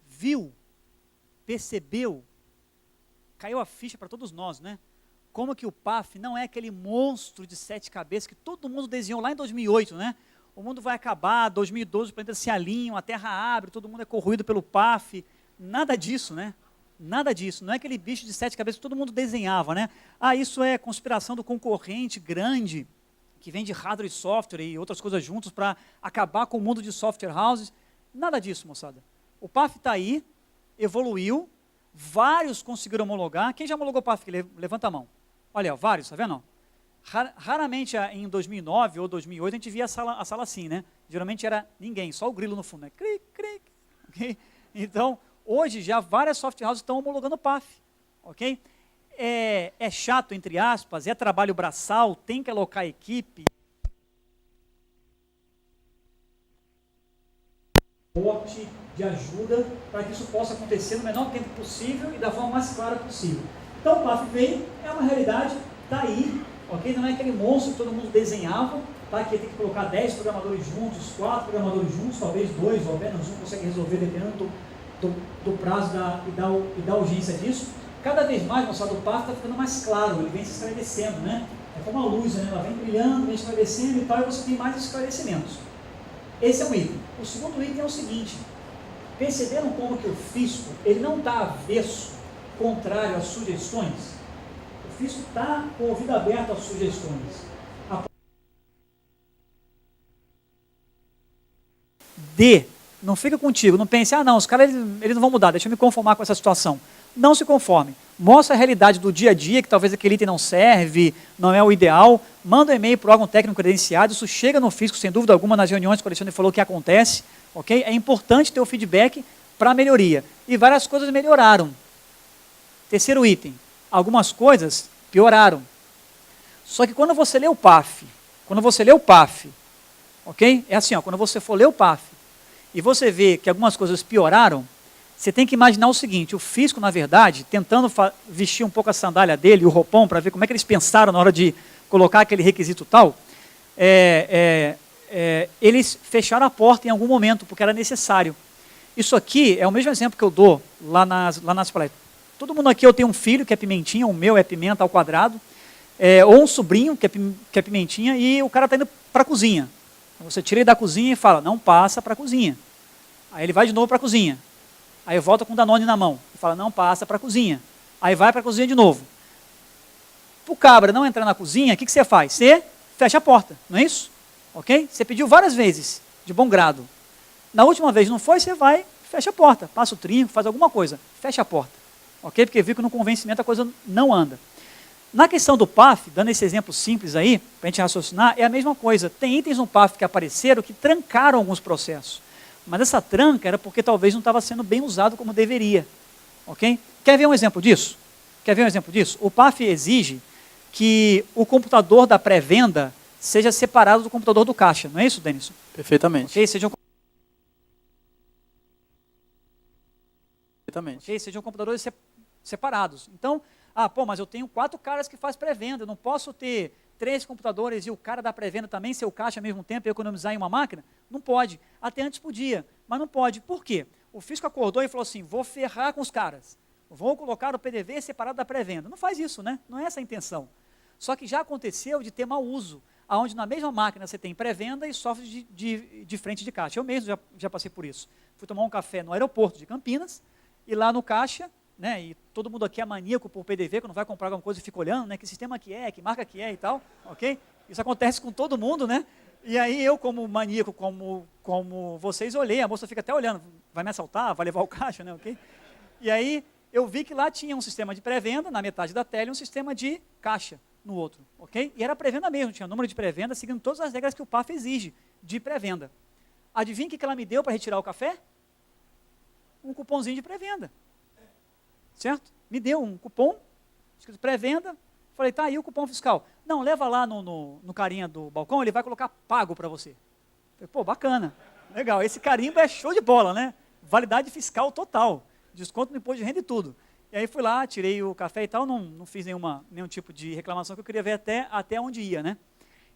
Viu, percebeu, caiu a ficha para todos nós, né? Como que o PAF não é aquele monstro de 7 cabeças que todo mundo desenhou lá em 2008, né? O mundo vai acabar, 2012 os planetas se alinham, a Terra abre, todo mundo é corroído pelo PAF. Nada disso, né? Nada disso. Não é aquele bicho de 7 cabeças que todo mundo desenhava, né? Isso é conspiração do concorrente grande, que vende hardware e software e outras coisas juntos para acabar com o mundo de software houses. Nada disso, moçada. O PAF está aí, evoluiu, vários conseguiram homologar. Quem já homologou o PAF? Levanta a mão. Olha, vários, está vendo? Raramente em 2009 ou 2008 a gente via a sala assim, né? Geralmente era ninguém, só o grilo no fundo, né? Cric, cric, ok? Então, hoje já várias software houses estão homologando o PAF, ok? É chato, entre aspas, é trabalho braçal, tem que alocar a equipe. Suporte, de ajuda, para que isso possa acontecer no menor tempo possível e da forma mais clara possível. Então o PAF veio, é uma realidade, está aí, ok? Não é aquele monstro que todo mundo desenhava, tá? Que tem que colocar 10 programadores juntos, 4 programadores juntos, talvez 2 ou apenas um consegue resolver dependendo do prazo e da urgência disso. Cada vez mais, moçada, o PAF está ficando mais claro, ele vem se esclarecendo, né? É como a luz, né? Ela vem brilhando, vem esclarecendo e tal, e você tem mais esclarecimentos. Esse é um item. O segundo item é o seguinte, perceberam como que o fisco, ele não está avesso, contrário às sugestões? O fisco está com o ouvido aberto às sugestões. Não fica contigo, não pense, não, os caras eles não vão mudar, deixa eu me conformar com essa situação. Não se conforme. Mostra a realidade do dia a dia, que talvez aquele item não serve, não é o ideal. Manda um e-mail para o órgão técnico credenciado, isso chega no fisco, sem dúvida alguma, nas reuniões que o Alexandre falou que acontece. Okay? É importante ter o feedback para melhoria. E várias coisas melhoraram. Terceiro item, algumas coisas pioraram. Só que quando você lê o PAF, ok? É assim, quando você for ler o PAF e você vê que algumas coisas pioraram, você tem que imaginar o seguinte, o fisco, na verdade, tentando vestir um pouco a sandália dele, o roupão, para ver como é que eles pensaram na hora de colocar aquele requisito tal, eles fecharam a porta em algum momento, porque era necessário. Isso aqui é o mesmo exemplo que eu dou lá nas palestras. Todo mundo aqui, eu tenho um filho que é pimentinha, o meu é pimenta ao quadrado, ou um sobrinho que é pimentinha, e o cara está indo para a cozinha. Então, você tira ele da cozinha e fala, não passa para a cozinha. Aí ele vai de novo para a cozinha. Aí volta com o Danone na mão e fala, não passa para a cozinha. Aí vai para a cozinha de novo. Para o cabra não entrar na cozinha, o que você faz? Você fecha a porta, não é isso? Ok? Você pediu várias vezes, de bom grado. Na última vez não foi, você vai, fecha a porta. Passa o trinco, faz alguma coisa, fecha a porta. Ok? Porque viu que no convencimento a coisa não anda. Na questão do PAF, dando esse exemplo simples aí, para a gente raciocinar, é a mesma coisa. Tem itens no PAF que apareceram que trancaram alguns processos. Mas essa tranca era porque talvez não estava sendo bem usado como deveria. Ok? Quer ver um exemplo disso? O PAF exige que o computador da pré-venda seja separado do computador do caixa. Não é isso, Denison? Perfeitamente. Okay? Sejam computadores separados. Então, mas eu tenho 4 caras que fazem pré-venda, não posso ter 3 computadores e o cara da pré-venda também ser o caixa ao mesmo tempo e economizar em uma máquina? Não pode. Até antes podia, mas não pode. Por quê? O fisco acordou e falou assim, vou ferrar com os caras, vou colocar o PDV separado da pré-venda. Não faz isso, né? Não é essa a intenção. Só que já aconteceu de ter mau uso, onde na mesma máquina você tem pré-venda e software de frente de caixa. Eu mesmo já passei por isso. Fui tomar um café no aeroporto de Campinas, e lá no caixa, né, e todo mundo aqui é maníaco por PDV, quando vai comprar alguma coisa e fica olhando, né, que sistema que é, que marca que é e tal, ok? Isso acontece com todo mundo, né? E aí eu, como maníaco, como vocês, olhei, a moça fica até olhando, vai me assaltar, vai levar o caixa, né, ok? E aí eu vi que lá tinha um sistema de pré-venda, na metade da tela, e um sistema de caixa no outro, ok? E era pré-venda mesmo, tinha número de pré-venda, seguindo todas as regras que o PAF exige de pré-venda. Adivinha o que ela me deu para retirar o café? Um cupomzinho de pré-venda. Certo? Me deu um cupom, escrito pré-venda, falei, tá aí o cupom fiscal. Não, leva lá no carinha do balcão, ele vai colocar pago para você. Falei, pô, bacana, legal, esse carimbo é show de bola, né? Validade fiscal total, desconto no imposto de renda e tudo. E aí fui lá, tirei o café e tal, não fiz nenhum tipo de reclamação, que eu queria ver até onde ia, né?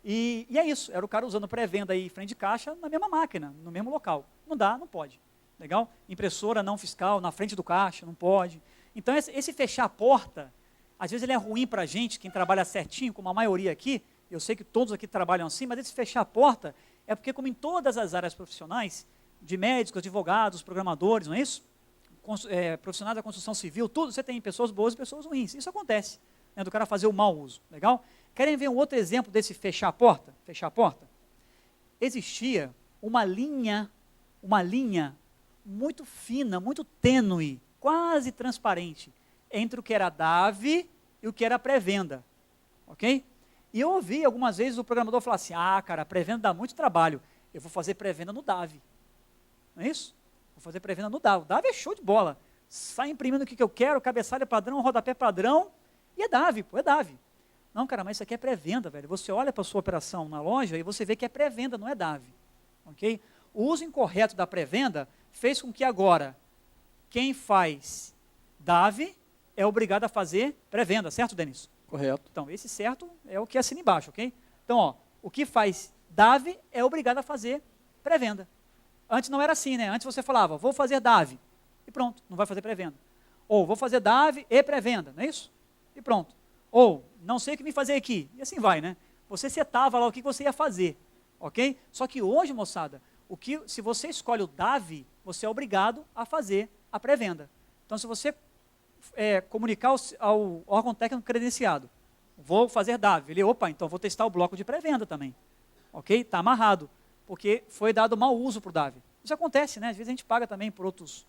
E é isso, era o cara usando pré-venda aí, frente de caixa, na mesma máquina, no mesmo local. Não dá, não pode. Legal? Impressora não fiscal, na frente do caixa, não pode. Então, esse fechar a porta, às vezes ele é ruim para a gente, quem trabalha certinho, como a maioria aqui, eu sei que todos aqui trabalham assim, mas esse fechar a porta é porque, como em todas as áreas profissionais, de médicos, advogados, programadores, não é isso? Profissionais da construção civil, tudo, você tem pessoas boas e pessoas ruins. Isso acontece, né, do cara fazer o mau uso. Legal? Querem ver um outro exemplo desse fechar a porta? Fechar a porta? Existia uma linha muito fina, muito tênue, quase transparente, entre o que era DAV e o que era pré-venda, ok? E eu ouvi algumas vezes o programador falar assim, cara, a pré-venda dá muito trabalho, eu vou fazer pré-venda no DAV, não é isso? Vou fazer pré-venda no DAV, o DAV é show de bola, sai imprimindo o que eu quero, cabeçalho padrão, rodapé padrão, e é DAV, pô, é DAV. Não, cara, mas isso aqui é pré-venda, velho, você olha para a sua operação na loja e você vê que é pré-venda, não é DAV, ok? O uso incorreto da pré-venda fez com que agora, quem faz DAV é obrigado a fazer pré-venda, certo, Denis? Correto. Então, esse certo é o que assina embaixo, ok? Então, o que faz DAV é obrigado a fazer pré-venda. Antes não era assim, né? Antes você falava, vou fazer DAV, e pronto, não vai fazer pré-venda. Ou, vou fazer DAV e pré-venda, não é isso? E pronto. Ou, não sei o que me fazer aqui, e assim vai, né? Você setava lá o que você ia fazer, ok? Só que hoje, moçada, se você escolhe o DAV, você é obrigado a fazer a pré-venda. Então, se você comunicar ao órgão técnico credenciado, vou fazer DAV, ele, então vou testar o bloco de pré-venda também, ok? Está amarrado, porque foi dado mau uso para o DAV. Isso acontece, né? Às vezes a gente paga também por outros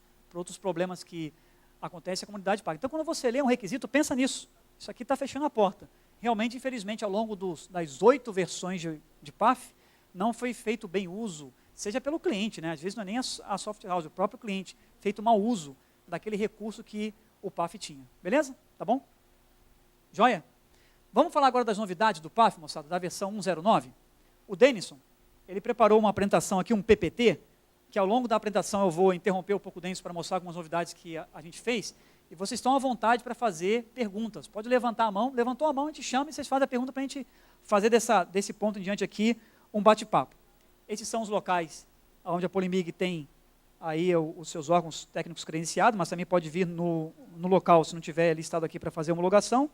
problemas que acontecem, a comunidade paga. Então, quando você lê um requisito, pensa nisso. Isso aqui está fechando a porta. Realmente, infelizmente, ao longo das 8 versões de PAF, não foi feito bem uso, seja pelo cliente, né? Às vezes não é nem a software house, o próprio cliente, feito mau uso daquele recurso que o PAF tinha. Beleza? Tá bom? Joia? Vamos falar agora das novidades do PAF, moçada, da versão 109. O Denison, ele preparou uma apresentação aqui, um PPT, que ao longo da apresentação eu vou interromper um pouco o Denison para mostrar algumas novidades que a gente fez, e vocês estão à vontade para fazer perguntas. Pode levantar a mão, levantou a mão, a gente chama e vocês fazem a pergunta para a gente fazer desse ponto em diante aqui um bate-papo. Esses são os locais onde a Polimig tem aí os seus órgãos técnicos credenciados, mas também pode vir no local, se não tiver listado aqui para fazer homologação.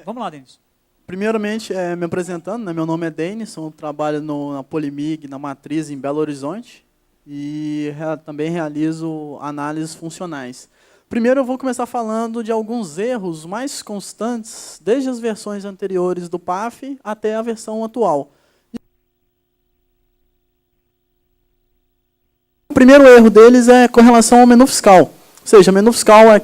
Vamos lá, Denis. Primeiramente, me apresentando, né, meu nome é Denison, eu trabalho na Polimig, na Matriz, em Belo Horizonte, e também realizo análises funcionais. Primeiro eu vou começar falando de alguns erros mais constantes, desde as versões anteriores do PAF até a versão atual. O primeiro erro deles é com relação ao menu fiscal. Ou seja, o menu fiscal é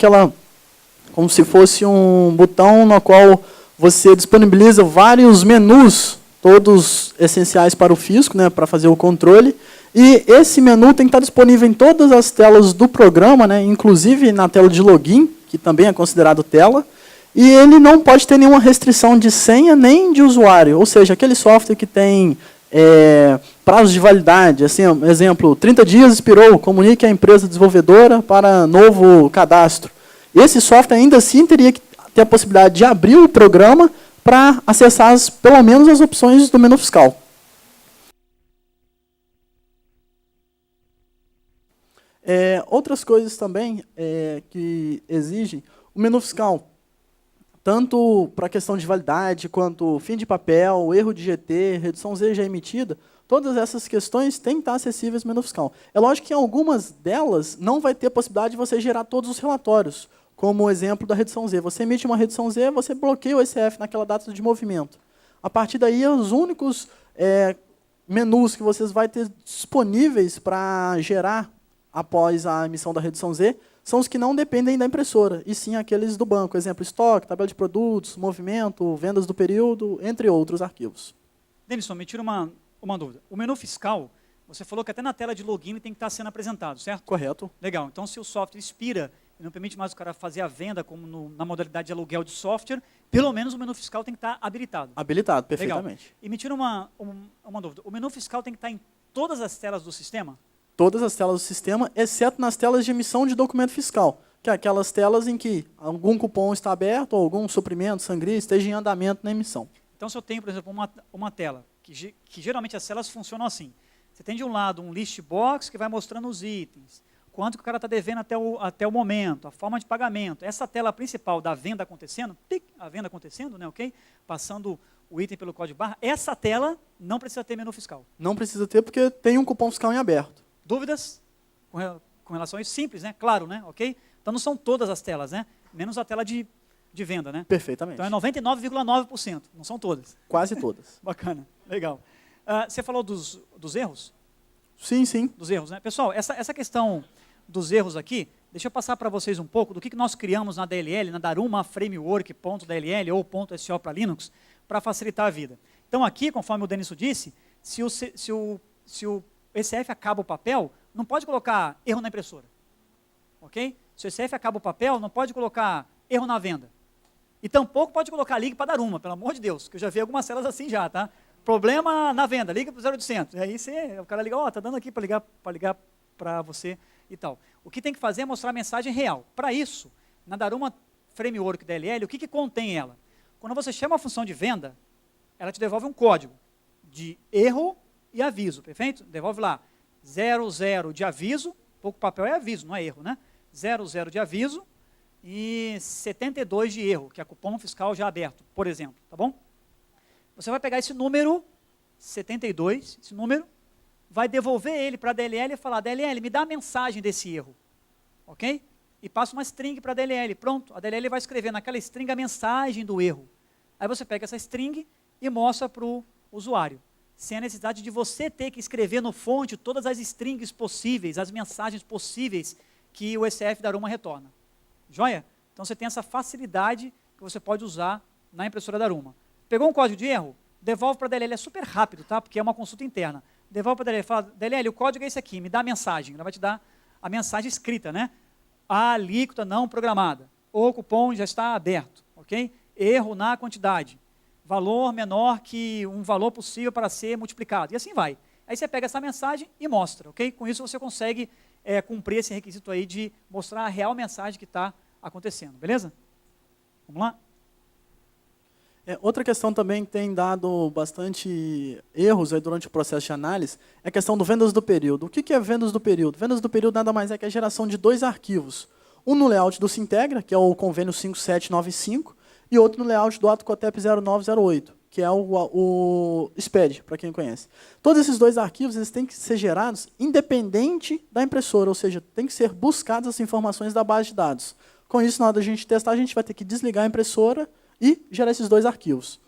como se fosse um botão no qual você disponibiliza vários menus, todos essenciais para o fisco, né, para fazer o controle. E esse menu tem que estar disponível em todas as telas do programa, né, inclusive na tela de login, que também é considerado tela. E ele não pode ter nenhuma restrição de senha nem de usuário. Ou seja, aquele software que tem prazos de validade, assim, exemplo, 30 dias expirou, comunique à empresa desenvolvedora para novo cadastro. Esse software ainda assim teria que ter a possibilidade de abrir o programa para acessar pelo menos as opções do menu fiscal. Outras coisas também que exigem o menu fiscal, tanto para a questão de validade, quanto fim de papel, erro de GT, redução Z já emitida, todas essas questões têm que estar acessíveis no menu fiscal. É lógico que em algumas delas não vai ter a possibilidade de você gerar todos os relatórios, como o exemplo da redução Z. Você emite uma redução Z, você bloqueia o ECF naquela data de movimento. A partir daí, os únicos menus que vocês vão ter disponíveis para gerar após a emissão da redução Z são os que não dependem da impressora, e sim aqueles do banco. Exemplo, estoque, tabela de produtos, movimento, vendas do período, entre outros arquivos. Denison, me tira uma dúvida. O menu fiscal, você falou que até na tela de login tem que estar sendo apresentado, certo? Correto. Legal. Então, se o software expira e não permite mais o cara fazer a venda como na modalidade de aluguel de software, pelo menos o menu fiscal tem que estar habilitado. Habilitado, perfeitamente. Legal. E me tira uma dúvida. O menu fiscal tem que estar em todas as telas do sistema? Todas as telas do sistema, exceto nas telas de emissão de documento fiscal, que é aquelas telas em que algum cupom está aberto ou algum suprimento, sangria, esteja em andamento na emissão. Então, se eu tenho, por exemplo, uma tela, que geralmente as telas funcionam assim. Você tem de um lado um list box que vai mostrando os itens, quanto que o cara está devendo até o momento, a forma de pagamento. Essa tela principal da venda acontecendo, a venda acontecendo, né, ok? Passando o item pelo código barra, essa tela não precisa ter menu fiscal. Não precisa ter porque tem um cupom fiscal em aberto. Dúvidas com relação a isso? Simples, né? Claro, né? Ok? Então não são todas as telas, né? Menos a tela de venda, né? Perfeitamente. Então é 99,9%, não são todas. Quase todas. Bacana, legal. Você falou dos erros? Sim, sim. Dos erros, né? Pessoal, essa questão dos erros aqui, deixa eu passar para vocês um pouco do que nós criamos na DLL, na Daruma Framework.dll ou .so para Linux, para facilitar a vida. Então aqui, conforme o Denison disse, se o ECF acaba o papel, não pode colocar erro na impressora. Ok? Se o ECF acaba o papel, não pode colocar erro na venda. E tampouco pode colocar ligue para Daruma, pelo amor de Deus, que eu já vi algumas celas assim já, tá? Problema na venda, liga para o 0800. E aí o cara liga, tá dando aqui para ligar para você e tal. O que tem que fazer é mostrar a mensagem real. Para isso, na Daruma Framework DLL, o que contém ela? Quando você chama a função de venda, ela te devolve um código de erro e aviso, perfeito? Devolve lá 00 de aviso, pouco papel é aviso, não é erro, né? 00 de aviso e 72 de erro, que é cupom fiscal já aberto, por exemplo, tá bom? Você vai pegar esse número, 72, esse número, vai devolver ele para a DLL e falar, DLL, me dá a mensagem desse erro, ok? E passa uma string para a DLL, pronto, a DLL vai escrever naquela string a mensagem do erro. Aí você pega essa string e mostra para o usuário, sem a necessidade de você ter que escrever no fonte todas as strings possíveis, as mensagens possíveis que o ECF da Daruma retorna. Joia? Então você tem essa facilidade que você pode usar na impressora da Daruma. Pegou um código de erro? Devolve para a DLL, é super rápido, tá? Porque é uma consulta interna. Devolve para a DLL, fala, DLL, o código é esse aqui, me dá a mensagem. Ela vai te dar a mensagem escrita, né? A alíquota não programada. O cupom já está aberto, ok? Erro na quantidade. Valor menor que um valor possível para ser multiplicado. E assim vai. Aí você pega essa mensagem e mostra, ok? Com isso você consegue cumprir esse requisito aí de mostrar a real mensagem que está acontecendo, beleza? Vamos lá? Outra questão também que tem dado bastante erros aí durante o processo de análise é a questão do vendas do período. O que é vendas do período? Vendas do período nada mais é que a geração de dois arquivos. Um no layout do Sintegra, que é o convênio 5795, e outro no layout do ato COTEP 0908, que é o SPED, para quem conhece. Todos esses dois arquivos eles têm que ser gerados independente da impressora, ou seja, tem que ser buscadas as informações da base de dados. Com isso, na hora da gente testar, a gente vai ter que desligar a impressora e gerar esses dois arquivos.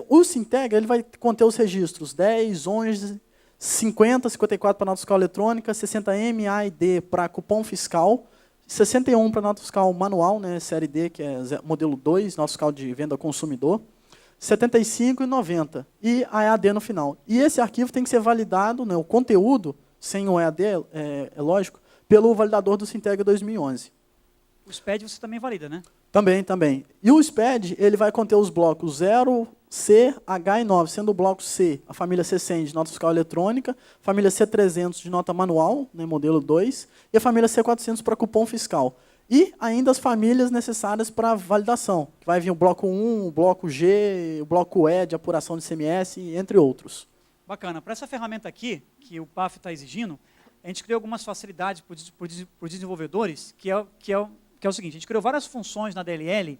O Sintegra ele vai conter os registros 10, 11, 50, 54 para nota fiscal eletrônica, 60M, A e D para cupom fiscal, 61 para nota fiscal manual, né, série D, que é modelo 2, nota fiscal de venda ao consumidor, 75 e 90, e a EAD no final. E esse arquivo tem que ser validado, né, o conteúdo, sem o EAD, é lógico, pelo validador do Sintegra 2011. O SPED você também valida, né? Também. E o SPED, ele vai conter os blocos 0, C, H e 9, sendo o bloco C, a família C100 de nota fiscal eletrônica, família C300 de nota manual, né, modelo 2, e a família C400 para cupom fiscal. E ainda as famílias necessárias para validação, que vai vir o bloco 1, o bloco G, o bloco E de apuração de ICMS, entre outros. Bacana. Para essa ferramenta aqui, que o PAF está exigindo, a gente criou algumas facilidades para os desenvolvedores, que é o seguinte: a gente criou várias funções na DLL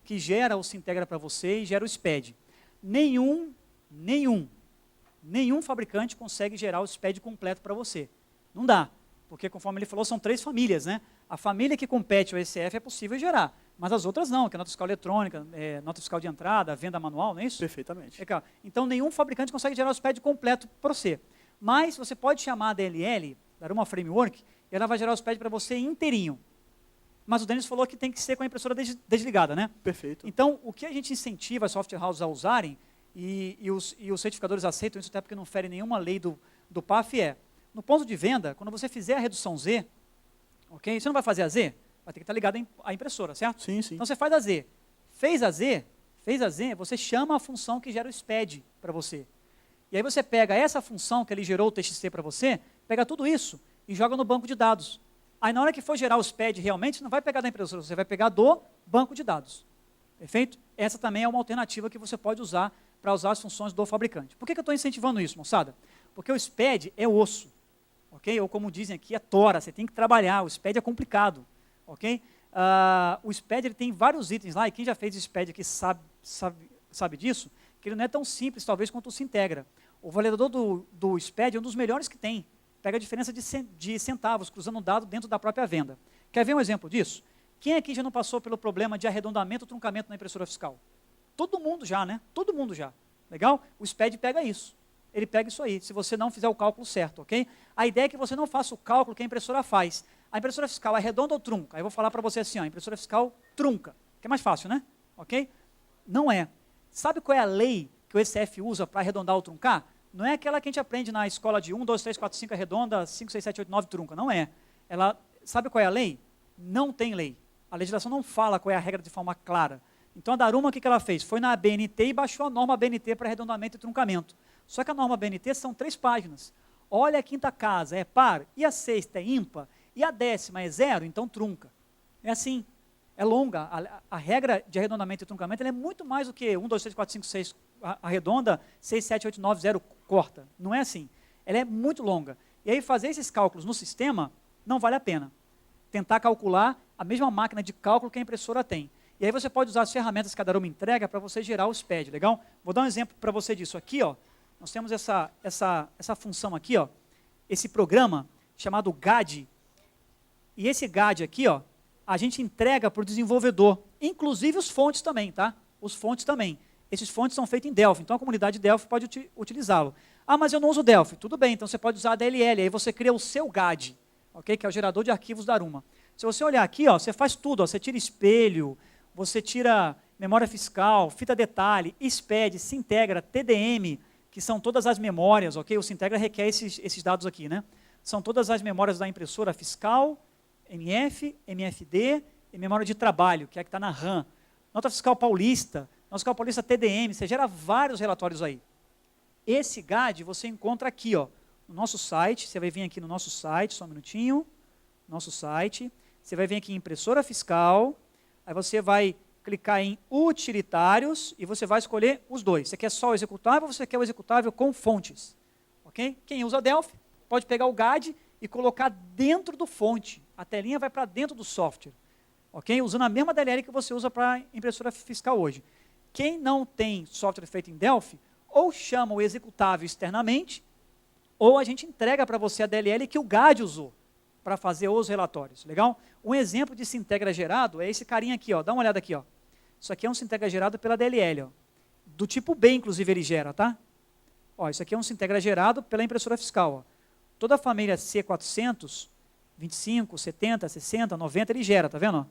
que gera o Sintegra para você e gera o SPED. Nenhum fabricante consegue gerar o SPED completo para você. Não dá, porque conforme ele falou, são 3 famílias, né? A família que compete ao ECF é possível gerar, mas as outras não, que é nota fiscal eletrônica, nota fiscal de entrada, venda manual, não é isso? Perfeitamente. Então, nenhum fabricante consegue gerar o SPED completo para você. Mas você pode chamar a DLL, dar uma framework, e ela vai gerar o SPED para você inteirinho. Mas o Denis falou que tem que ser com a impressora desligada, né? Perfeito. Então, o que a gente incentiva as software houses a usarem, e os certificadores aceitam isso até porque não fere nenhuma lei do PAF, no ponto de venda, quando você fizer a redução Z, ok? Você não vai fazer a Z? Vai ter que estar ligado à impressora, certo? Sim. Então você faz a Z. Fez a Z, você chama a função que gera o SPED para você. E aí você pega essa função que ele gerou o TXT para você, pega tudo isso e joga no banco de dados. Aí na hora que for gerar o SPED realmente, você não vai pegar da impressora, você vai pegar do banco de dados. Perfeito? Essa também é uma alternativa que você pode usar para usar as funções do fabricante. Por que eu estou incentivando isso, moçada? Porque o SPED é osso, ok? Ou como dizem aqui, é tora, você tem que trabalhar, o SPED é complicado, ok? O SPED ele tem vários itens lá, e quem já fez o SPED aqui sabe disso, que ele não é tão simples, talvez, quanto o Sintegra. O validador do SPED é um dos melhores que tem. Pega a diferença de centavos, cruzando o dado dentro da própria venda. Quer ver um exemplo disso? Quem aqui já não passou pelo problema de arredondamento ou truncamento na impressora fiscal? Todo mundo já, né? Todo mundo já. Legal? O SPED pega isso. Ele pega isso aí, se você não fizer o cálculo certo, ok? A ideia é que você não faça o cálculo que a impressora faz. A impressora fiscal arredonda ou trunca? Aí eu vou falar para você assim, ó, a impressora fiscal trunca, que é mais fácil, né? Ok? Não é. Sabe qual é a lei que o ECF usa para arredondar ou truncar? Não é aquela que a gente aprende na escola de 1, 2, 3, 4, 5 arredonda, 5, 6, 7, 8, 9 trunca. Não é. Sabe qual é a lei? Não tem lei. A legislação não fala qual é a regra de forma clara. Então a Daruma, o que ela fez? Foi na ABNT e baixou a norma ABNT para arredondamento e truncamento. Só que a norma ABNT são 3 páginas. Olha, a quinta casa é par, e a sexta é ímpar, e a 10ª é 0, então trunca. É assim. É longa. A regra de arredondamento e truncamento ela é muito mais do que 1, 2, 3, 4, 5, 6 arredonda, 6, 7, 8, 9, 0 corta. Não é assim. Ela é muito longa. E aí fazer esses cálculos no sistema não vale a pena. Tentar calcular a mesma máquina de cálculo que a impressora tem. E aí você pode usar as ferramentas que a Daruma entrega para você gerar o SPED, legal? Vou dar um exemplo para você disso. Aqui, ó, nós temos essa função aqui, ó, esse programa chamado GAD. E esse GAD aqui, ó, a gente entrega para o desenvolvedor, inclusive os fontes também, tá? Os fontes também. Esses fontes são feitos em Delphi, então a comunidade Delphi pode utilizá-lo. Ah, mas eu não uso Delphi. Tudo bem, então você pode usar a DLL, aí você cria o seu GAD, ok? Que é o gerador de arquivos da Daruma. Se você olhar aqui, ó, você faz tudo, ó, você tira espelho, você tira memória fiscal, fita detalhe, SPED, Sintegra, TDM, que são todas as memórias, ok? O Sintegra requer esses dados aqui, né? São todas as memórias da impressora fiscal, MF, MFD e memória de trabalho, que é a que está na RAM. Nota fiscal paulista, nota fiscal paulista TDM, você gera vários relatórios aí. Esse GAD você encontra aqui, ó, no nosso site, você vai vir aqui no nosso site, só um minutinho, nosso site, você vai vir aqui em impressora fiscal, aí você vai clicar em utilitários e você vai escolher os dois. Você quer só o executável ou você quer o executável com fontes? Ok? Quem usa Delphi pode pegar o GAD e colocar dentro do fonte. A telinha vai para dentro do software. Ok? Usando a mesma DLL que você usa para impressora fiscal hoje. Quem não tem software feito em Delphi, ou chama o executável externamente, ou a gente entrega para você a DLL que o GAD usou para fazer os relatórios. Legal? Um exemplo de Sintegra gerado é esse carinha aqui, ó. Dá uma olhada aqui, ó. Isso aqui é um Sintegra gerado pela DLL, ó. Do tipo B, inclusive, ele gera, tá? Ó, isso aqui é um Sintegra gerado pela impressora fiscal, ó. Toda a família C400, 25, 70, 60, 90, ele gera, tá vendo? Ó?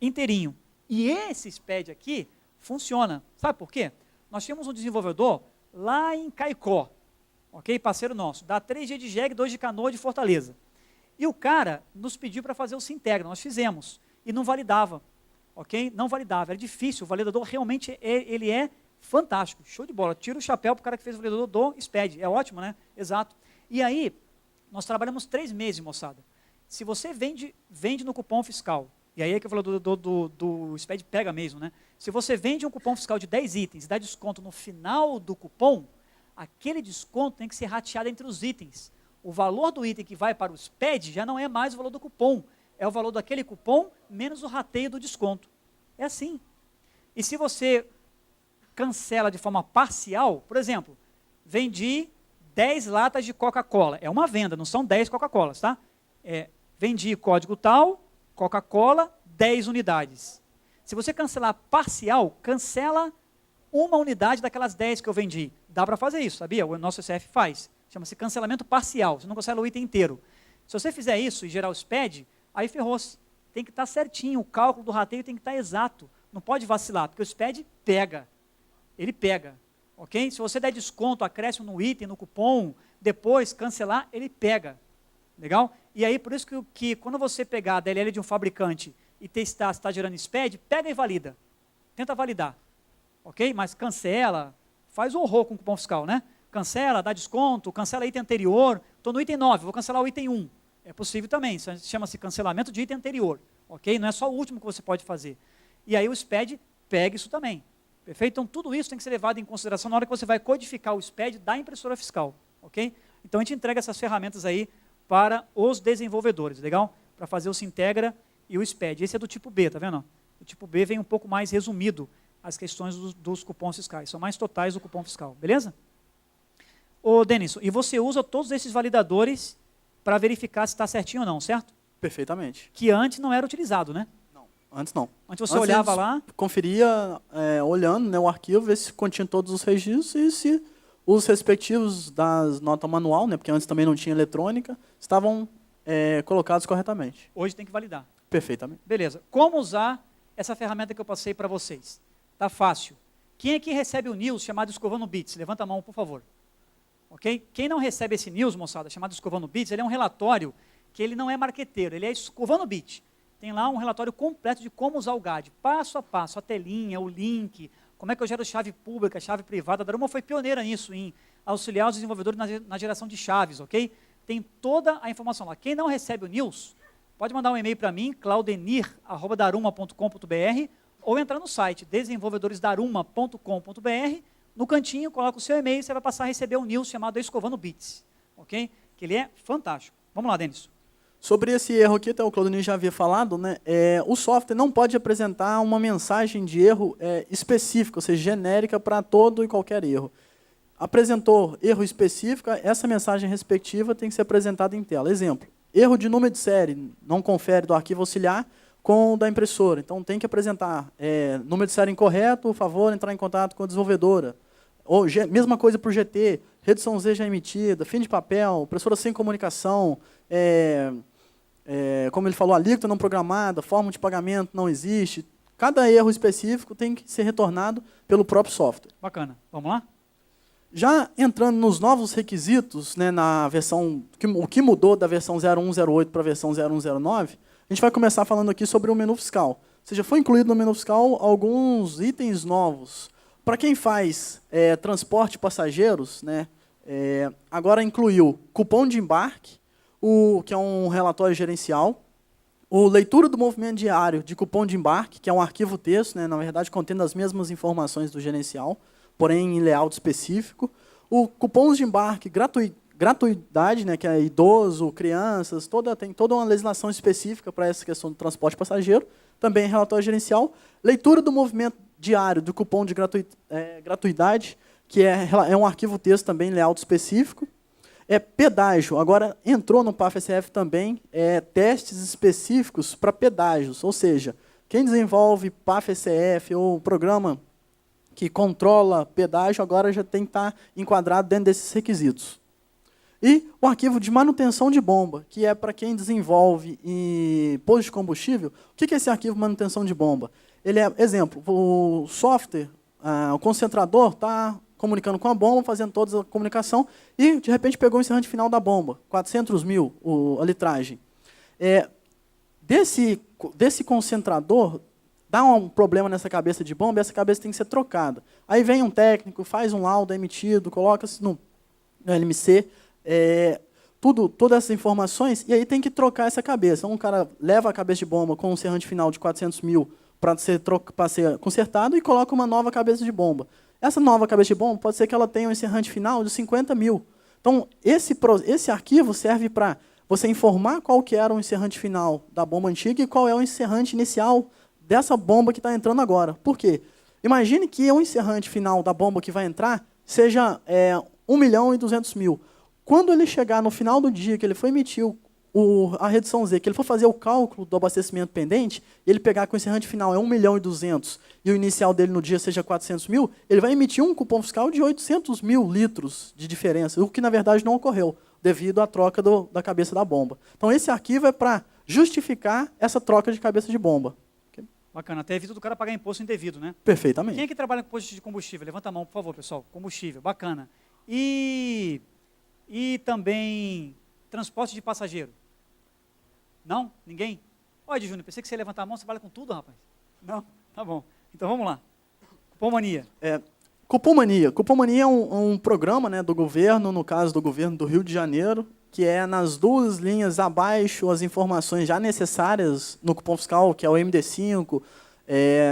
Inteirinho. E esse SPED aqui funciona. Sabe por quê? Nós tínhamos um desenvolvedor lá em Caicó, ok? Parceiro nosso, dá 3G de JEG, 2 de Canoa de Fortaleza. E o cara nos pediu para fazer o Sintegra, nós fizemos, e não validava. ok? Não validava, era difícil, o validador realmente ele é fantástico, show de bola, tira o chapéu para o cara que fez o validador do SPED, é ótimo, né? Exato. E aí, nós trabalhamos 3 meses, moçada. Se você vende no cupom fiscal, e aí é que eu falo do SPED pega mesmo, né? Se você vende um cupom fiscal de 10 itens e dá desconto no final do cupom, aquele desconto tem que ser rateado entre os itens. O valor do item que vai para o SPED já não é mais o valor do cupom, é o valor daquele cupom menos o rateio do desconto. É assim. E se você cancela de forma parcial, por exemplo, vendi 10 latas de Coca-Cola, é uma venda, não são 10 Coca-Colas, tá? Vendi código tal, Coca-Cola, 10 unidades. Se você cancelar parcial, cancela uma unidade daquelas 10 que eu vendi. Dá para fazer isso, sabia? O nosso CF faz. Chama-se cancelamento parcial, você não cancela o item inteiro. Se você fizer isso e gerar o SPED, aí ferrou-se. Tem que estar certinho, o cálculo do rateio tem que estar exato. Não pode vacilar, porque o SPED pega. Ele pega, ok? Se você der desconto, acréscimo no item, no cupom, depois cancelar, ele pega. Legal? E aí, por isso que quando você pegar a DLL de um fabricante e testar se está gerando SPED, pega e valida. Tenta validar. Ok? Mas cancela, faz um horror com o cupom fiscal, né? Cancela, dá desconto, cancela item anterior. Estou no item 9, vou cancelar o item 1. É possível também, chama-se cancelamento de item anterior. Ok? Não é só o último que você pode fazer. E aí o SPED pega isso também. Perfeito? Então tudo isso tem que ser levado em consideração na hora que você vai codificar o SPED da impressora fiscal. Ok? Então a gente entrega essas ferramentas aí para os desenvolvedores, legal? Para fazer o Sintegra e o SPED. Esse é do tipo B, tá vendo? O tipo B vem um pouco mais resumido as questões dos cupons fiscais. São mais totais do cupom fiscal, beleza? Ô, Denison, e você usa todos esses validadores para verificar se está certinho ou não, certo? Perfeitamente. Que antes não era utilizado, né? Não, antes não. Antes você olhava lá... Conferia, olhando, né, o arquivo, ver se continha todos os registros e se os respectivos das notas manual, né, porque antes também não tinha eletrônica, estavam colocados corretamente. Hoje tem que validar. Perfeitamente. Beleza. Como usar essa ferramenta que eu passei para vocês? Tá fácil. Quem aqui recebe o news chamado Escovando Bits? Levanta a mão, por favor. Ok? Quem não recebe esse news, moçada, chamado Escovando Bits, ele é um relatório que ele não é marqueteiro, ele é Escovando Bit. Tem lá um relatório completo de como usar o GAD, passo a passo, a telinha, o link, como é que eu gero chave pública, chave privada. A Daruma foi pioneira nisso, em auxiliar os desenvolvedores na geração de chaves, ok? Tem toda a informação lá. Quem não recebe o news, pode mandar um e-mail para mim, claudenir@daruma.com.br, ou entrar no site desenvolvedoresdaruma.com.br, no cantinho, coloca o seu e-mail e você vai passar a receber um news chamado Escovando Bits, ok? Que ele é fantástico. Vamos lá, Denis. Sobre esse erro aqui, até o Claudenir já havia falado, né, o software não pode apresentar uma mensagem de erro específica, ou seja, genérica para todo e qualquer erro. Apresentou erro específico, essa mensagem respectiva tem que ser apresentada em tela. Exemplo, erro de número de série, não confere do arquivo auxiliar com o da impressora. Então tem que apresentar número de série incorreto, por favor, entrar em contato com a desenvolvedora. Ou mesma coisa para o GT, redução Z já emitida, fim de papel, impressora sem comunicação, como ele falou, alíquota não programada, forma de pagamento não existe. Cada erro específico tem que ser retornado pelo próprio software. Bacana. Vamos lá? Já entrando nos novos requisitos, né, na versão, o que mudou da versão 0108 para a versão 0109, a gente vai começar falando aqui sobre o menu fiscal. Ou seja, foi incluído no menu fiscal alguns itens novos. Para quem faz transporte de passageiros, né, agora incluiu cupom de embarque, que é um relatório gerencial, leitura do movimento diário de cupom de embarque, que é um arquivo texto, né, na verdade contendo as mesmas informações do gerencial, porém em layout específico. O cupons de embarque gratuidade, né, que é idoso, crianças, tem toda uma legislação específica para essa questão do transporte passageiro, também relatório gerencial. Leitura do movimento diário do cupom de gratuidade, que é um arquivo texto também, layout específico. Pedágio, agora entrou no PAF-SF também testes específicos para pedágios, ou seja, quem desenvolve PAF-SF ou programa que controla pedágio, agora já tem que estar enquadrado dentro desses requisitos. E o arquivo de manutenção de bomba, que é para quem desenvolve em posto de combustível. O que é esse arquivo de manutenção de bomba? Ele é, exemplo, o software, o concentrador está comunicando com a bomba, fazendo toda a comunicação, e de repente pegou o encerrante final da bomba, 400 mil a litragem. Desse concentrador, dá um problema nessa cabeça de bomba, essa cabeça tem que ser trocada. Aí vem um técnico, faz um laudo emitido, coloca-se no LMC, todas essas informações, e aí tem que trocar essa cabeça. Então, um cara leva a cabeça de bomba com um serrante final de 400 mil para ser consertado e coloca uma nova cabeça de bomba. Essa nova cabeça de bomba pode ser que ela tenha um encerrante final de 50 mil. Então, esse arquivo serve para você informar qual que era o encerrante final da bomba antiga e qual é o encerrante inicial dessa bomba que está entrando agora. Por quê? Imagine que o encerrante final da bomba que vai entrar seja 1.200.000. Quando ele chegar no final do dia que ele for emitir a redução Z, que ele for fazer o cálculo do abastecimento pendente, e ele pegar que o encerrante final é 1.200.000 e o inicial dele no dia seja 400.000, ele vai emitir um cupom fiscal de 800.000 litros de diferença, o que na verdade não ocorreu, devido à troca da cabeça da bomba. Então esse arquivo é para justificar essa troca de cabeça de bomba. Bacana, até evita do cara pagar imposto indevido, né? Perfeitamente. Quem é que trabalha com posto de combustível? Levanta a mão, por favor, pessoal. Combustível, bacana. E também transporte de passageiro? Não? Ninguém? Olha, Júnior, pensei que você ia levantar a mão, você trabalha com tudo, rapaz. Não? Tá bom. Então vamos lá. Cupomania. Cupomania. Cupomania é um programa, né, do governo, no caso do governo do Rio de Janeiro, que é nas duas linhas abaixo as informações já necessárias no cupom fiscal, que é o MD5,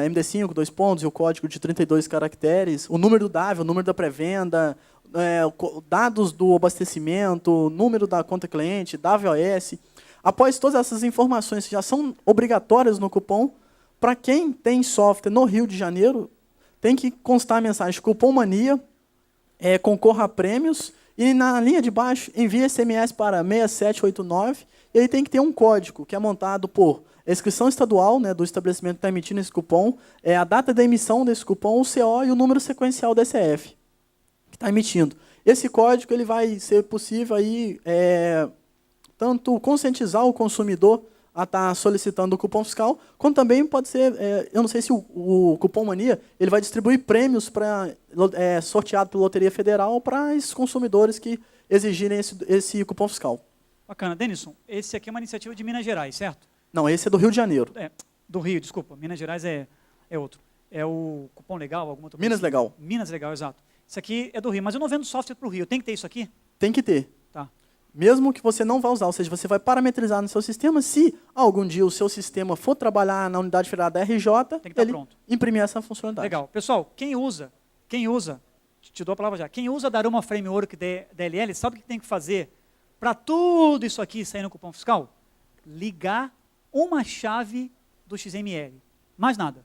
MD5, 2 pontos, e o código de 32 caracteres, o número do DAV, o número da pré-venda, dados do abastecimento, número da conta cliente, DAV-OS. Após todas essas informações que já são obrigatórias no cupom, para quem tem software no Rio de Janeiro, tem que constar a mensagem Cupomania, concorra a prêmios, e na linha de baixo envia SMS para 6789, e aí tem que ter um código, que é montado por inscrição estadual, né, do estabelecimento que está emitindo esse cupom, a data da emissão desse cupom, o CO e o número sequencial da SF, que está emitindo. Esse código ele vai ser possível aí, tanto conscientizar o consumidor a estar solicitando o cupom fiscal, quanto também pode ser, eu não sei se o Cupom Mania ele vai distribuir prêmios sorteado pela Loteria Federal para esses consumidores que exigirem esse cupom fiscal. Bacana. Denison, esse aqui é uma iniciativa de Minas Gerais, certo? Não, esse é do Rio de Janeiro. Do Rio, desculpa. Minas Gerais é outro. É o Cupom Legal, alguma outra coisa? Minas Legal. Minas Legal, exato. Isso aqui é do Rio, mas eu não vendo software para o Rio. Tem que ter isso aqui? Tem que ter. Tá. Mesmo que você não vá usar, ou seja, você vai parametrizar no seu sistema, se algum dia o seu sistema for trabalhar na unidade federada da RJ, tem que estar pronto. Imprimir essa funcionalidade. Legal. Pessoal, quem usa, te dou a palavra já, quem usa Daruma Framework DLL, sabe o que tem que fazer para tudo isso aqui sair no cupom fiscal? Ligar uma chave do XML. Mais nada.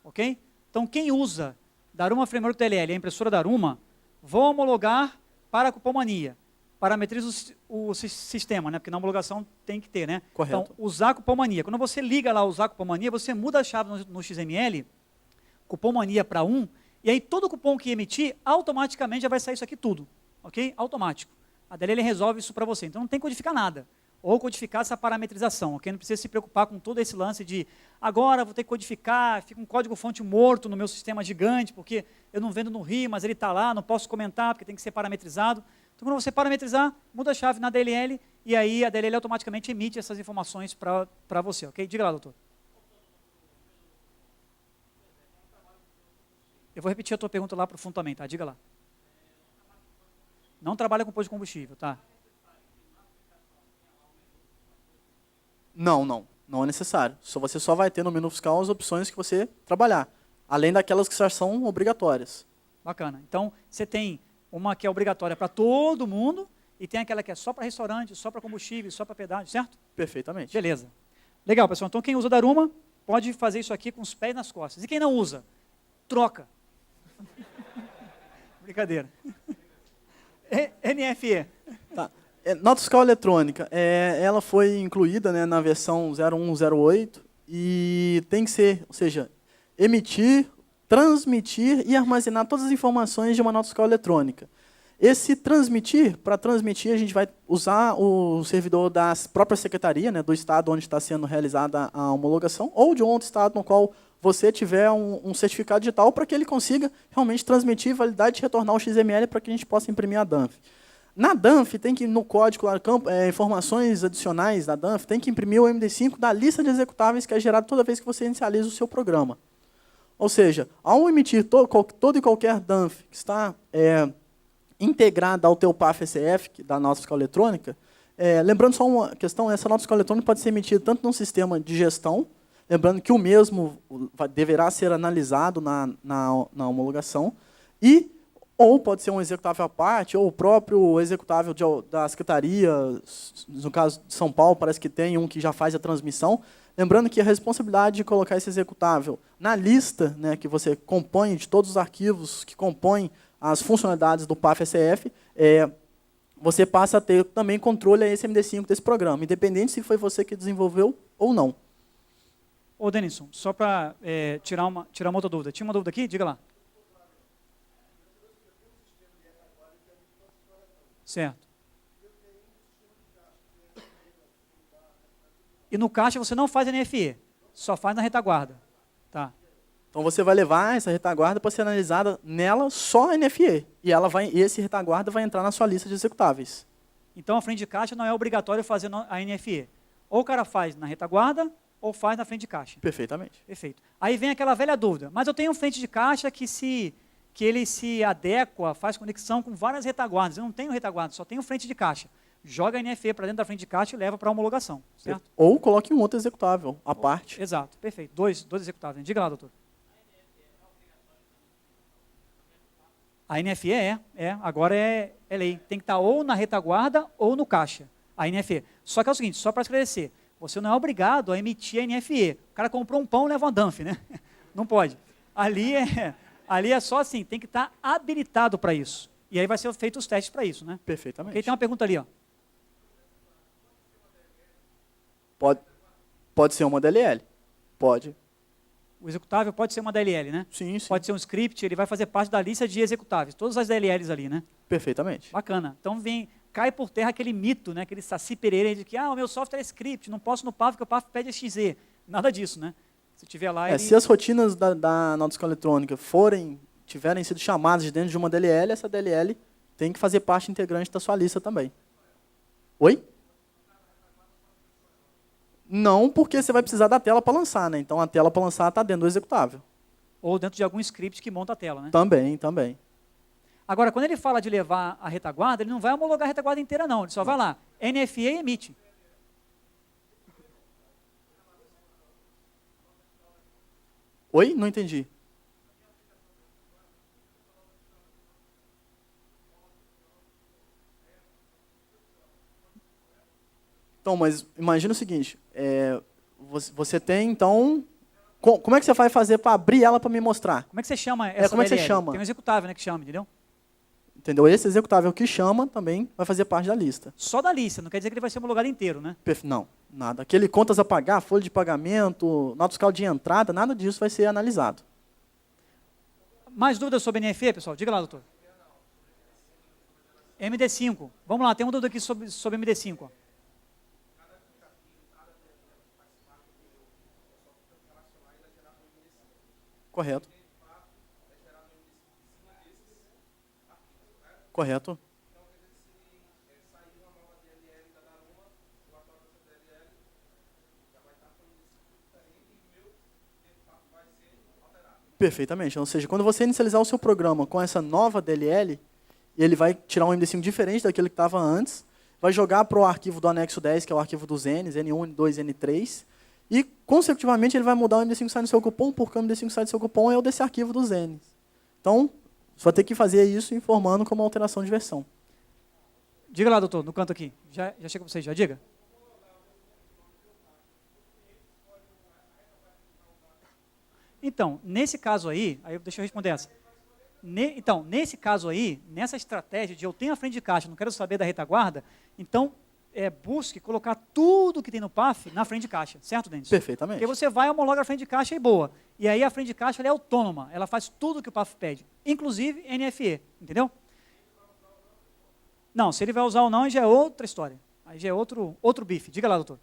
Ok? Então, quem usa Daruma Framework DLL, a impressora Daruma, vou homologar para a Cupomania. Parametriza o sistema, né? Porque na homologação tem que ter, né? Correto. Então, usar Cupomania. Quando você liga lá usar Cupomania, você muda a chave no XML, Cupomania para 1, e aí todo cupom que emitir, automaticamente já vai sair isso aqui tudo. Ok? Automático. A DLL resolve isso para você. Então não tem que codificar nada. Ou codificar essa parametrização, ok? Não precisa se preocupar com todo esse lance de agora vou ter que codificar, fica um código-fonte morto no meu sistema gigante, porque eu não vendo no Rio, mas ele está lá, não posso comentar, porque tem que ser parametrizado. Então, quando você parametrizar, muda a chave na DLL, e aí a DLL automaticamente emite essas informações para você, ok? Diga lá, doutor. Eu vou repetir a tua pergunta lá para o fundo também, tá? Diga lá. Não trabalha com posto de combustível, tá? Não é necessário. Você só vai ter no menu fiscal as opções que você trabalhar, além daquelas que já são obrigatórias. Bacana. Então, você tem uma que é obrigatória para todo mundo e tem aquela que é só para restaurante, só para combustível, só para pedágio, certo? Perfeitamente. Beleza. Legal, pessoal. Então, quem usa Daruma pode fazer isso aqui com os pés nas costas. E quem não usa? Troca. Brincadeira. NFE. Tá. Nota fiscal eletrônica, ela foi incluída, né, na versão 0108 e tem que ser, ou seja, emitir, transmitir e armazenar todas as informações de uma nota fiscal eletrônica. Para transmitir, a gente vai usar o servidor da própria secretaria, né, do estado onde está sendo realizada a homologação, ou de um outro estado no qual você tiver um certificado digital para que ele consiga realmente transmitir, validar e retornar o XML para que a gente possa imprimir a DANF. Na DANF, tem que, no código, lá, informações adicionais da DANF, tem que imprimir o MD5 da lista de executáveis que é gerado toda vez que você inicializa o seu programa. Ou seja, ao emitir todo e qualquer DANF que está integrada ao teu PAF-SF, da nota fiscal eletrônica, lembrando só uma questão, essa nota fiscal eletrônica pode ser emitida tanto num sistema de gestão, lembrando que o mesmo deverá ser analisado na homologação, ou pode ser um executável à parte, ou o próprio executável da Secretaria, no caso de São Paulo, parece que tem um que já faz a transmissão. Lembrando que a responsabilidade de colocar esse executável na lista, né, que você compõe de todos os arquivos que compõem as funcionalidades do PAF-SF, você passa a ter também controle a esse MD5 desse programa, independente se foi você que desenvolveu ou não. Ô, Denison, só para tirar uma outra dúvida. Tinha uma dúvida aqui? Diga lá. Certo. E no caixa você não faz NFE, só faz na retaguarda. Tá. Então você vai levar essa retaguarda para ser analisada nela só a NFE. E esse retaguarda vai entrar na sua lista de executáveis. Então a frente de caixa não é obrigatório fazer a NFE. Ou o cara faz na retaguarda, ou faz na frente de caixa. Perfeitamente. Perfeito. Aí vem aquela velha dúvida. Mas eu tenho um frente de caixa que ele se adequa, faz conexão com várias retaguardas. Eu não tenho retaguarda, só tenho frente de caixa. Joga a NFE para dentro da frente de caixa e leva para a homologação, certo? Ou coloque um outro executável à parte. Exato, perfeito. Dois executáveis. Diga lá, doutor. A NFE agora é lei. Tem que estar ou na retaguarda ou no caixa, a NFE. Só que é o seguinte, só para esclarecer, você não é obrigado a emitir a NFE. O cara comprou um pão, leva uma DANF, né? Não pode. Ali é só assim, tem que estar habilitado para isso. E aí vai ser feito os testes para isso, né? Perfeitamente. Okay, tem uma pergunta ali, ó. Pode ser uma DLL. Pode. O executável pode ser uma DLL, né? Sim, sim. Pode ser um script, ele vai fazer parte da lista de executáveis. Todas as DLLs ali, né? Perfeitamente. Bacana. Então cai por terra aquele mito, né? Aquele saci pereira de que o meu software é script, não posso no PAF porque o PAF pede XZ. Nada disso, né? Se tiver lá, Se as rotinas da nota fiscal eletrônica tiverem sido chamadas de dentro de uma DLL, essa DLL tem que fazer parte integrante da sua lista também. Oi? Não, porque você vai precisar da tela para lançar, né? Então a tela para lançar está dentro do executável. Ou dentro de algum script que monta a tela, né? Também. Agora, quando ele fala de levar a retaguarda, ele não vai homologar a retaguarda inteira, não. Ele só vai lá, NFE e emite. Oi? Não entendi. Então, mas imagina o seguinte, você tem, então, como é que você vai fazer para abrir ela para me mostrar? Como é que você chama essa como é que você DLL? chama? Tem um executável, né, que chama, entendeu? Entendeu? Esse executável que chama também vai fazer parte da lista. Só da lista, não quer dizer que ele vai ser homologado inteiro, né? Não, nada. Aquele contas a pagar, folha de pagamento, nota fiscal de entrada, nada disso vai ser analisado. Mais dúvidas sobre NFE, pessoal? Diga lá, doutor. MD5. Vamos lá, tem uma dúvida aqui sobre MD5. Ó. Correto. Correto. Perfeitamente. Ou seja, quando você inicializar o seu programa com essa nova DLL, ele vai tirar um MD5 diferente daquele que estava antes, vai jogar para o arquivo do anexo 10, que é o arquivo dos Ns, N1, N2, N3, e, consecutivamente, ele vai mudar o MD5 que sai no seu cupom, porque o MD5 que sai do seu cupom é o desse arquivo dos Ns. Então, você vai ter que fazer isso informando como alteração de versão. Diga lá, doutor, no canto aqui. Já chega para vocês, já diga. Então, nesse caso aí deixa eu responder essa. Então, nesse caso aí, nessa estratégia de eu tenho a frente de caixa, não quero saber da retaguarda, então, busque colocar tudo que tem no PAF na frente de caixa, certo, Denis? Perfeitamente. Porque você vai homologa a frente de caixa e boa. E aí a frente de caixa ela é autônoma, ela faz tudo que o PAF pede, inclusive NFE, entendeu? Não, se ele vai usar ou não, aí já é outra história. Aí já é outro bife. Diga lá, doutor.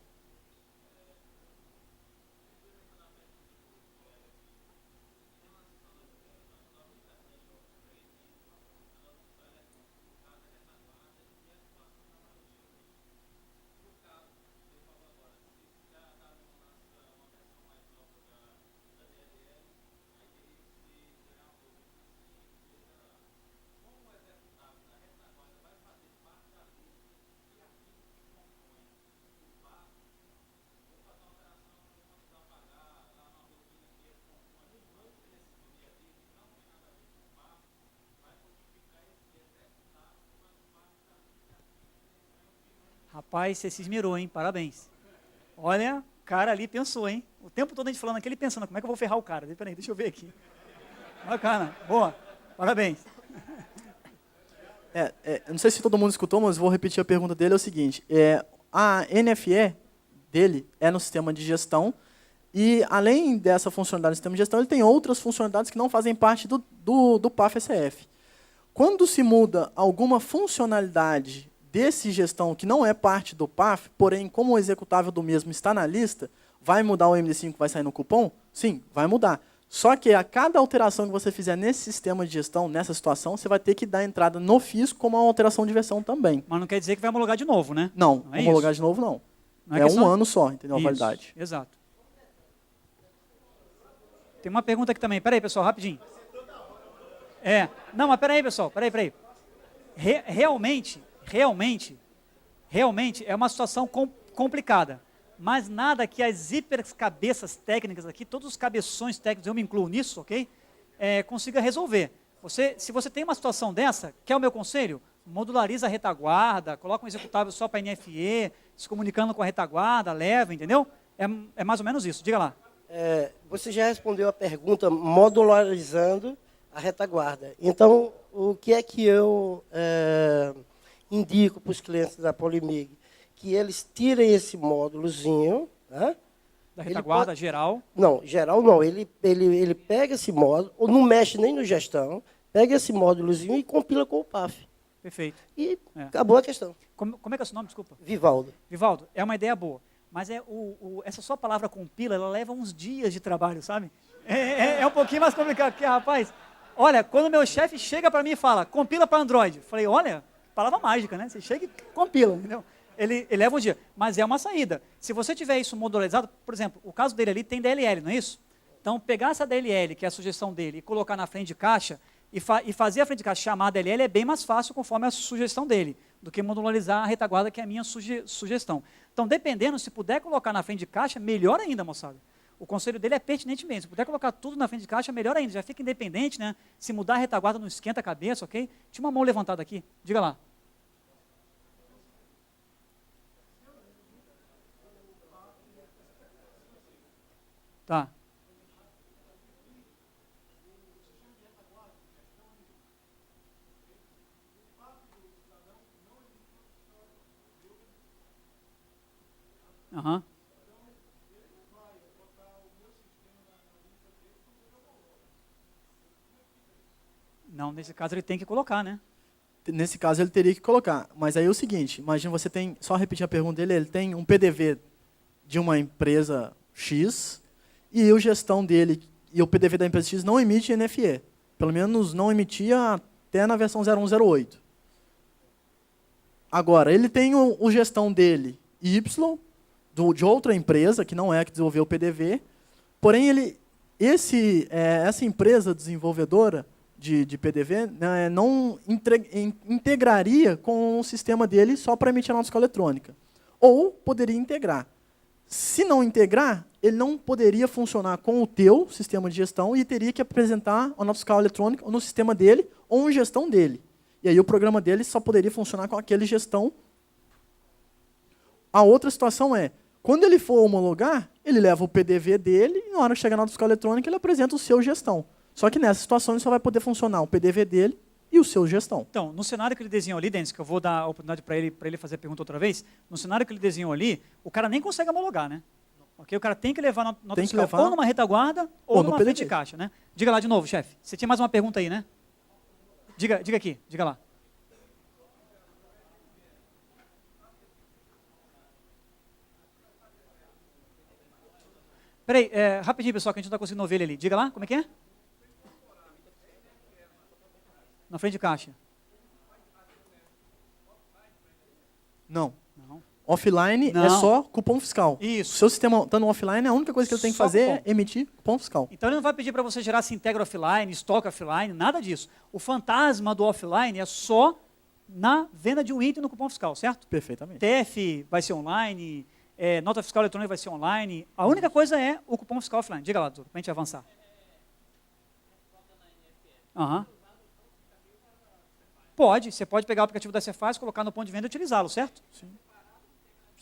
Rapaz, você se esmerou, hein? Parabéns. Olha, o cara ali pensou, hein? O tempo todo a gente falando aqui, ele pensando, como é que eu vou ferrar o cara? Peraí, deixa eu ver aqui. Bacana, boa, parabéns. Eu não sei se todo mundo escutou, mas vou repetir a pergunta dele, é o seguinte. A NFE dele é no sistema de gestão, e além dessa funcionalidade do sistema de gestão, ele tem outras funcionalidades que não fazem parte do PAF-SCF. Quando se muda alguma funcionalidade desse gestão que não é parte do PAF, porém, como o executável do mesmo está na lista, vai mudar o MD5 que vai sair no cupom? Sim, vai mudar. Só que a cada alteração que você fizer nesse sistema de gestão, nessa situação, você vai ter que dar entrada no fisco como uma alteração de versão também. Mas não quer dizer que vai homologar de novo, né? Não, Não é homologar isso? de novo não. Não É questão- um ano só, entendeu? A Isso, validade. exato. Tem uma pergunta aqui também. Peraí, pessoal, rapidinho. Não, mas peraí, pessoal, peraí. Realmente é uma situação complicada. Mas nada que as hipercabeças técnicas aqui, todos os cabeções técnicos, eu me incluo nisso, ok? Consiga resolver. Se você tem uma situação dessa, quer o meu conselho? Modulariza a retaguarda, coloca um executável só para NFE, se comunicando com a retaguarda, leva, entendeu? É mais ou menos isso. Diga lá. Você já respondeu a pergunta modularizando a retaguarda. Então, o que é que eu indico para os clientes da Polimig? Que eles tirem esse módulozinho, né? Da retaguarda geral. Não, geral não. Ele pega esse módulo, ou não mexe nem no gestão, pega esse módulozinho e compila com o PAF. Perfeito. E acabou a questão. Como é que é o seu nome, desculpa? Vivaldo. Vivaldo, é uma ideia boa. Mas essa só palavra compila, ela leva uns dias de trabalho, sabe? É um pouquinho mais complicado, porque, rapaz, olha, quando meu chefe chega para mim e fala, compila para Android, eu falei, olha, palavra mágica, né? Você chega e compila, entendeu? Ele leva um dia, mas é uma saída. Se você tiver isso modularizado, por exemplo, o caso dele ali tem DLL, não é isso? Então, pegar essa DLL, que é a sugestão dele, e colocar na frente de caixa, e fazer a frente de caixa chamar a DLL é bem mais fácil conforme a sugestão dele, do que modularizar a retaguarda, que é a minha sugestão. Então, dependendo, se puder colocar na frente de caixa, melhor ainda, moçada. O conselho dele é pertinente mesmo. Se puder colocar tudo na frente de caixa, melhor ainda. Já fica independente, né? Se mudar a retaguarda, não esquenta a cabeça, ok? Tinha uma mão levantada aqui. Diga lá. Tá. Aham. Não, nesse caso ele tem que colocar, né? Nesse caso, ele teria que colocar. Mas aí é o seguinte, imagina você tem, só repetir a pergunta dele, ele tem um PDV de uma empresa X e o gestão dele e o PDV da empresa X não emite NFE. Pelo menos não emitia até na versão 0108. Agora, ele tem o gestão dele Y, de outra empresa, que não é a que desenvolveu o PDV, porém, essa empresa desenvolvedora de PDV não integraria com o sistema dele só para emitir a nota fiscal eletrônica. Ou poderia integrar. Se não integrar, ele não poderia funcionar com o teu sistema de gestão e teria que apresentar a nota fiscal eletrônica no sistema dele ou em gestão dele. E aí o programa dele só poderia funcionar com aquele gestão. A outra situação é, quando ele for homologar, ele leva o PDV dele e na hora que chegar a nota fiscal eletrônica, ele apresenta o seu gestão. Só que nessa situação ele só vai poder funcionar o PDV dele e o seu gestão. Então, no cenário que ele desenhou ali, Denis, que eu vou dar a oportunidade para ele fazer a pergunta outra vez, no cenário que ele desenhou ali, o cara nem consegue homologar, né? Okay? O cara tem que levar nota fiscal ou numa retaguarda ou numa frente de caixa, né? Diga lá de novo, chefe. Você tinha mais uma pergunta aí, né? Diga aqui, diga lá. Peraí, rapidinho, pessoal, que a gente não está conseguindo ouvir ele ali. Diga lá, como é que é? Na frente de caixa. Não. Não. Offline Não. é só cupom fiscal. Isso. O seu sistema estando offline, a única coisa que ele tem que Só fazer cupom. é emitir cupom fiscal. Então ele não vai pedir para você gerar Sintegra offline, estoque offline, nada disso. O fantasma do offline é só na venda de um item no cupom fiscal, certo? Perfeitamente. TF vai ser online, nota fiscal eletrônica vai ser online. A única coisa é o cupom fiscal offline. Diga lá, Duro, para a gente avançar. Aham. Pode, você pode pegar o aplicativo da Cefaz, colocar no ponto de venda e utilizá-lo, certo? Sim.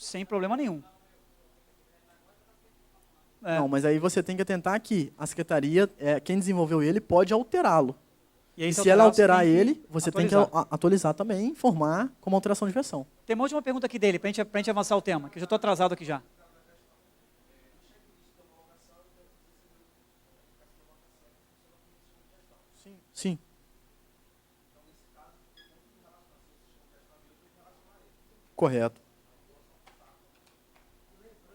sem problema nenhum. É. Não, mas aí você tem que atentar que a secretaria, quem desenvolveu ele, pode alterá-lo. E, aí, E se ela alterar você ele, você atualizar. tem que atualizar também, informar como alteração de versão. Tem uma última pergunta aqui dele, para a gente avançar o tema, que eu já estou atrasado aqui já. Sim. Correto.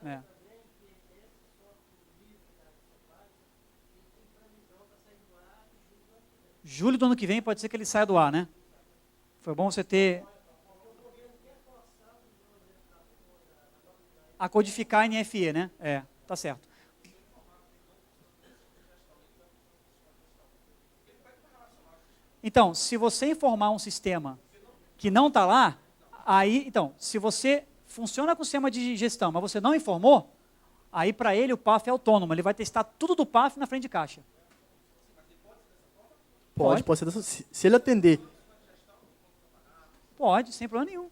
É. Julho do ano que vem pode ser que ele saia do ar, né? Foi bom você ter... A codificar a NFE, né? É, tá certo. Então, se você informar um sistema que não está lá, aí, então, se você funciona com o sistema de gestão, mas você não informou, aí para ele o PAF é autônomo, ele vai testar tudo do PAF na frente de caixa. Pode ser dessa, se ele atender. Pode, sem problema nenhum.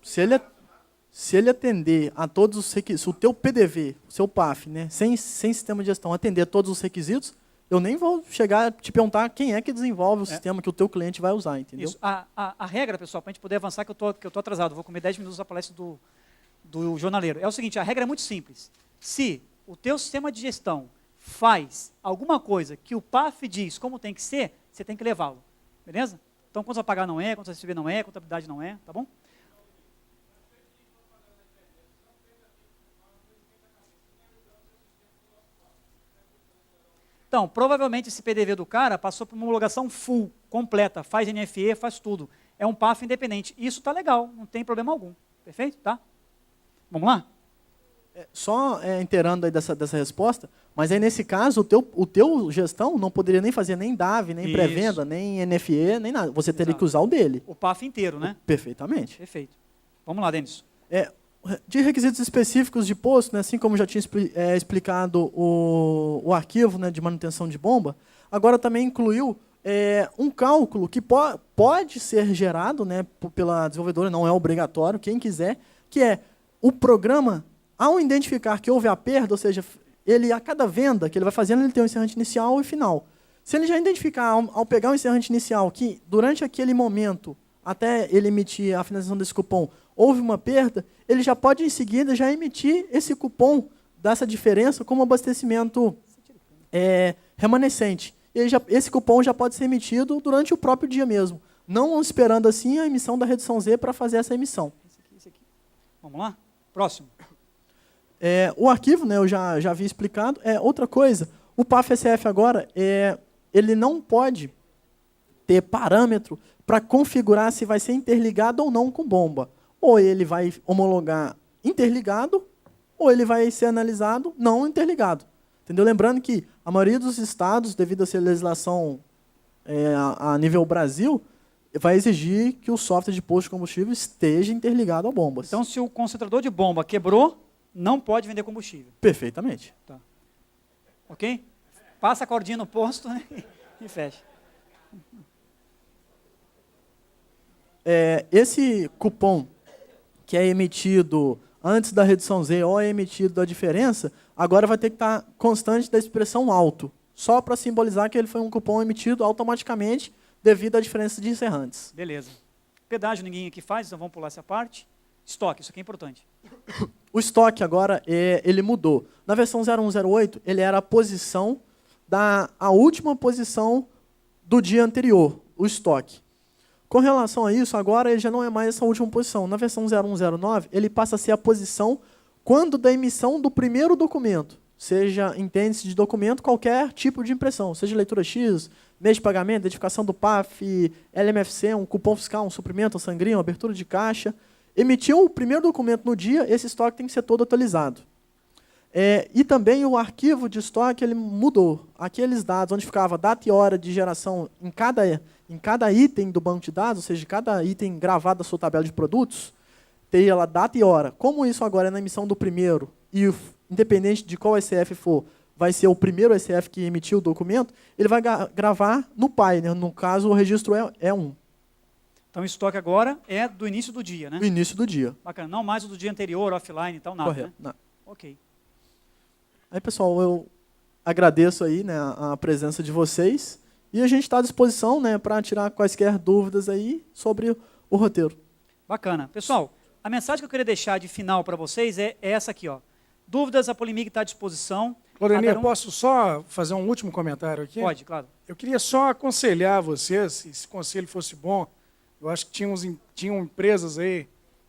Se ele atender a todos os requisitos, o teu PDV, o seu PAF, né, sem sistema de gestão, atender todos os requisitos, eu nem vou chegar a te perguntar quem é que desenvolve o sistema que o teu cliente vai usar, entendeu? Isso. A regra, pessoal, para a gente poder avançar, que eu tô atrasado, vou comer 10 minutos da palestra do jornaleiro. É o seguinte, a regra é muito simples. Se o teu sistema de gestão faz alguma coisa que o PAF diz como tem que ser, você tem que levá-lo. Beleza? Então, contas a pagar não é, contas a receber não é, contabilidade não é, tá bom? Então, provavelmente esse PDV do cara passou por uma homologação full, completa, faz NFE, faz tudo. É um PAF independente. Isso está legal, não tem problema algum. Perfeito? Tá? Vamos lá? Só inteirando aí dessa resposta, mas aí nesse caso, o teu gestão não poderia nem fazer nem DAV, nem pré-venda, nem NFE, nem nada. Você teria que usar o dele. O PAF inteiro, né? Perfeitamente. Perfeito. Vamos lá, Denis. De requisitos específicos de posto, né, assim como já tinha explicado o arquivo, né, de manutenção de bomba, agora também incluiu um cálculo que pode ser gerado, né, pela desenvolvedora, não é obrigatório, quem quiser, que é o programa, ao identificar que houve a perda, ou seja, ele a cada venda que ele vai fazendo, ele tem um encerrante inicial e final. Se ele já identificar, ao pegar o encerrante inicial, que durante aquele momento, até ele emitir a finalização desse cupom, houve uma perda, ele já pode, em seguida, já emitir esse cupom dessa diferença como abastecimento remanescente. Esse cupom já pode ser emitido durante o próprio dia mesmo, não esperando assim a emissão da redução Z para fazer essa emissão. Esse aqui. Vamos lá? Próximo. O arquivo, né, eu já havia explicado. Outra coisa, o PAF-SF agora, ele não pode ter parâmetro para configurar se vai ser interligado ou não com bomba. Ou ele vai homologar interligado, ou ele vai ser analisado não interligado. Entendeu? Lembrando que a maioria dos estados, devido a essa legislação a nível Brasil, vai exigir que o software de posto de combustível esteja interligado a bombas. Então, se o concentrador de bomba quebrou, não pode vender combustível. Perfeitamente. Tá. Ok? Passa a cordinha no posto, né, e fecha. Esse cupom que é emitido antes da redução Z ou é emitido da diferença, agora vai ter que estar constante da expressão alto, só para simbolizar que ele foi um cupom emitido automaticamente devido à diferença de encerrantes. Beleza. Pedágio ninguém aqui faz, então vamos pular essa parte. Estoque, isso aqui é importante. O estoque agora, ele mudou. Na versão 0108, ele era a posição a última posição do dia anterior, o estoque. Com relação a isso, agora ele já não é mais essa última posição. Na versão 0109, ele passa a ser a posição quando da emissão do primeiro documento, seja entende-se de documento qualquer tipo de impressão, seja leitura X, mês de pagamento, identificação do PAF, LMFC, um cupom fiscal, um suprimento, um sangria, uma abertura de caixa. Emitiu o primeiro documento no dia, esse estoque tem que ser todo atualizado. E também o arquivo de estoque ele mudou. Aqueles dados onde ficava data e hora de geração em cada item do banco de dados, ou seja, cada item gravado da sua tabela de produtos, teria lá data e hora. Como isso agora é na emissão do primeiro, e independente de qual SF for, vai ser o primeiro SF que emitiu o documento, ele vai gravar no PAI, né? No caso o registro é 1. Então o estoque agora é do início do dia, né? No início do dia. Bacana. Não mais o do dia anterior, offline e tal, nada, Correto. né? Não. Ok. Aí, pessoal, eu agradeço aí, né, a presença de vocês e a gente está à disposição, né, para tirar quaisquer dúvidas aí sobre o roteiro. Bacana. Pessoal, a mensagem que eu queria deixar de final para vocês é essa aqui, ó. Dúvidas, a Polimig está à disposição. Claudemir, posso só fazer um último comentário aqui? Pode, claro. Eu queria só aconselhar vocês, se esse conselho fosse bom, eu acho que tinham empresas aí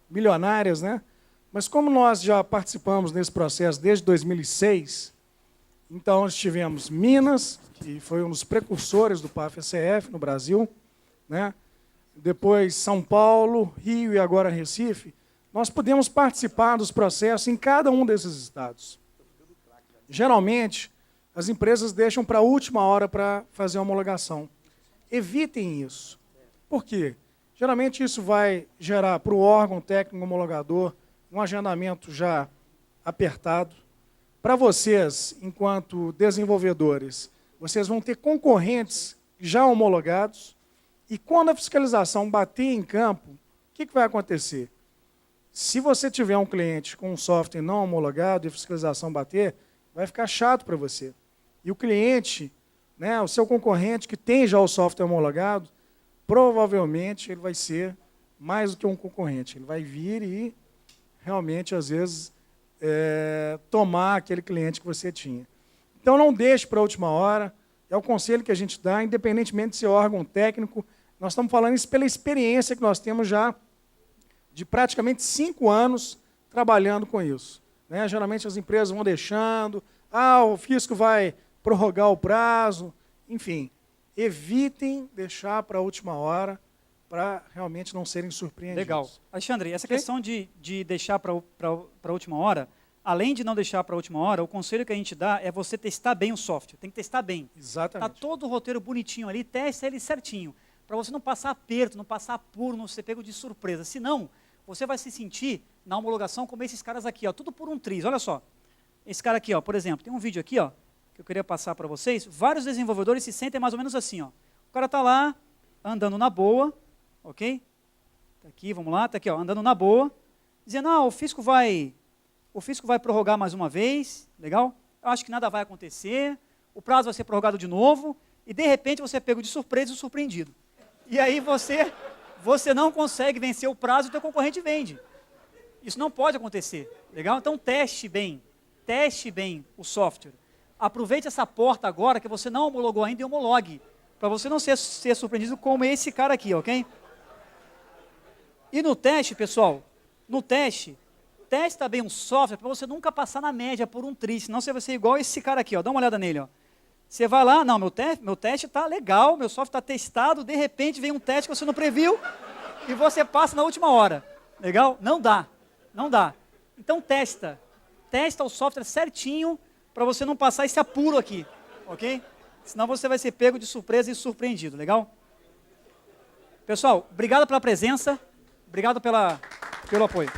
milionárias, né? Mas como nós já participamos desse processo desde 2006, então nós tivemos Minas, que foi um dos precursores do PAF-ECF no Brasil, né? Depois São Paulo, Rio e agora Recife, nós podemos participar dos processos em cada um desses estados. Geralmente, as empresas deixam para a última hora para fazer a homologação. Evitem isso. Por quê? Geralmente isso vai gerar para o órgão técnico homologador um agendamento já apertado. Para vocês, enquanto desenvolvedores, vocês vão ter concorrentes já homologados. E quando a fiscalização bater em campo, o que vai acontecer? Se você tiver um cliente com um software não homologado e a fiscalização bater, vai ficar chato para você. E o cliente, né, o seu concorrente que tem já o software homologado, provavelmente ele vai ser mais do que um concorrente. Ele vai vir e realmente, às vezes, tomar aquele cliente que você tinha. Então, não deixe para a última hora. É o conselho que a gente dá, independentemente de ser órgão técnico. Nós estamos falando isso pela experiência que nós temos já de praticamente 5 anos trabalhando com isso. Né? Geralmente as empresas vão deixando, o fisco vai prorrogar o prazo, enfim. Evitem deixar para a última hora para realmente não serem surpreendidos. Legal. Alexandre, essa questão de deixar para a última hora, além de não deixar para a última hora, o conselho que a gente dá é você testar bem o software. Tem que testar bem. Exatamente. Está todo o roteiro bonitinho ali, testa ele certinho, para você não passar aperto, não passar apuro, não ser pego de surpresa. Senão, você vai se sentir na homologação como esses caras aqui, ó, tudo por um triz. Olha só, esse cara aqui, ó, por exemplo, tem um vídeo aqui, ó, que eu queria passar para vocês. Vários desenvolvedores se sentem mais ou menos assim, ó. O cara está lá, andando na boa, ok? Tá aqui, vamos lá, tá aqui, ó, andando na boa, dizendo, o fisco vai prorrogar mais uma vez, legal? Eu acho que nada vai acontecer, o prazo vai ser prorrogado de novo, e de repente você é pego de surpresa e surpreendido. E aí você não consegue vencer o prazo e o teu concorrente vende. Isso não pode acontecer, legal? Então teste bem o software. Aproveite essa porta agora que você não homologou ainda e homologue, para você não ser surpreendido como esse cara aqui, ok? E no teste, pessoal, testa bem um software para você nunca passar na média por um triz, senão você vai ser igual esse cara aqui, ó. Dá uma olhada nele, ó. Você vai lá, não, meu teste está legal, meu software está testado, de repente vem um teste que você não previu e você passa na última hora. Legal? Não dá. Então testa o software certinho para você não passar esse apuro aqui, ok? Senão você vai ser pego de surpresa e surpreendido, legal? Pessoal, obrigado pela presença, obrigado pelo apoio.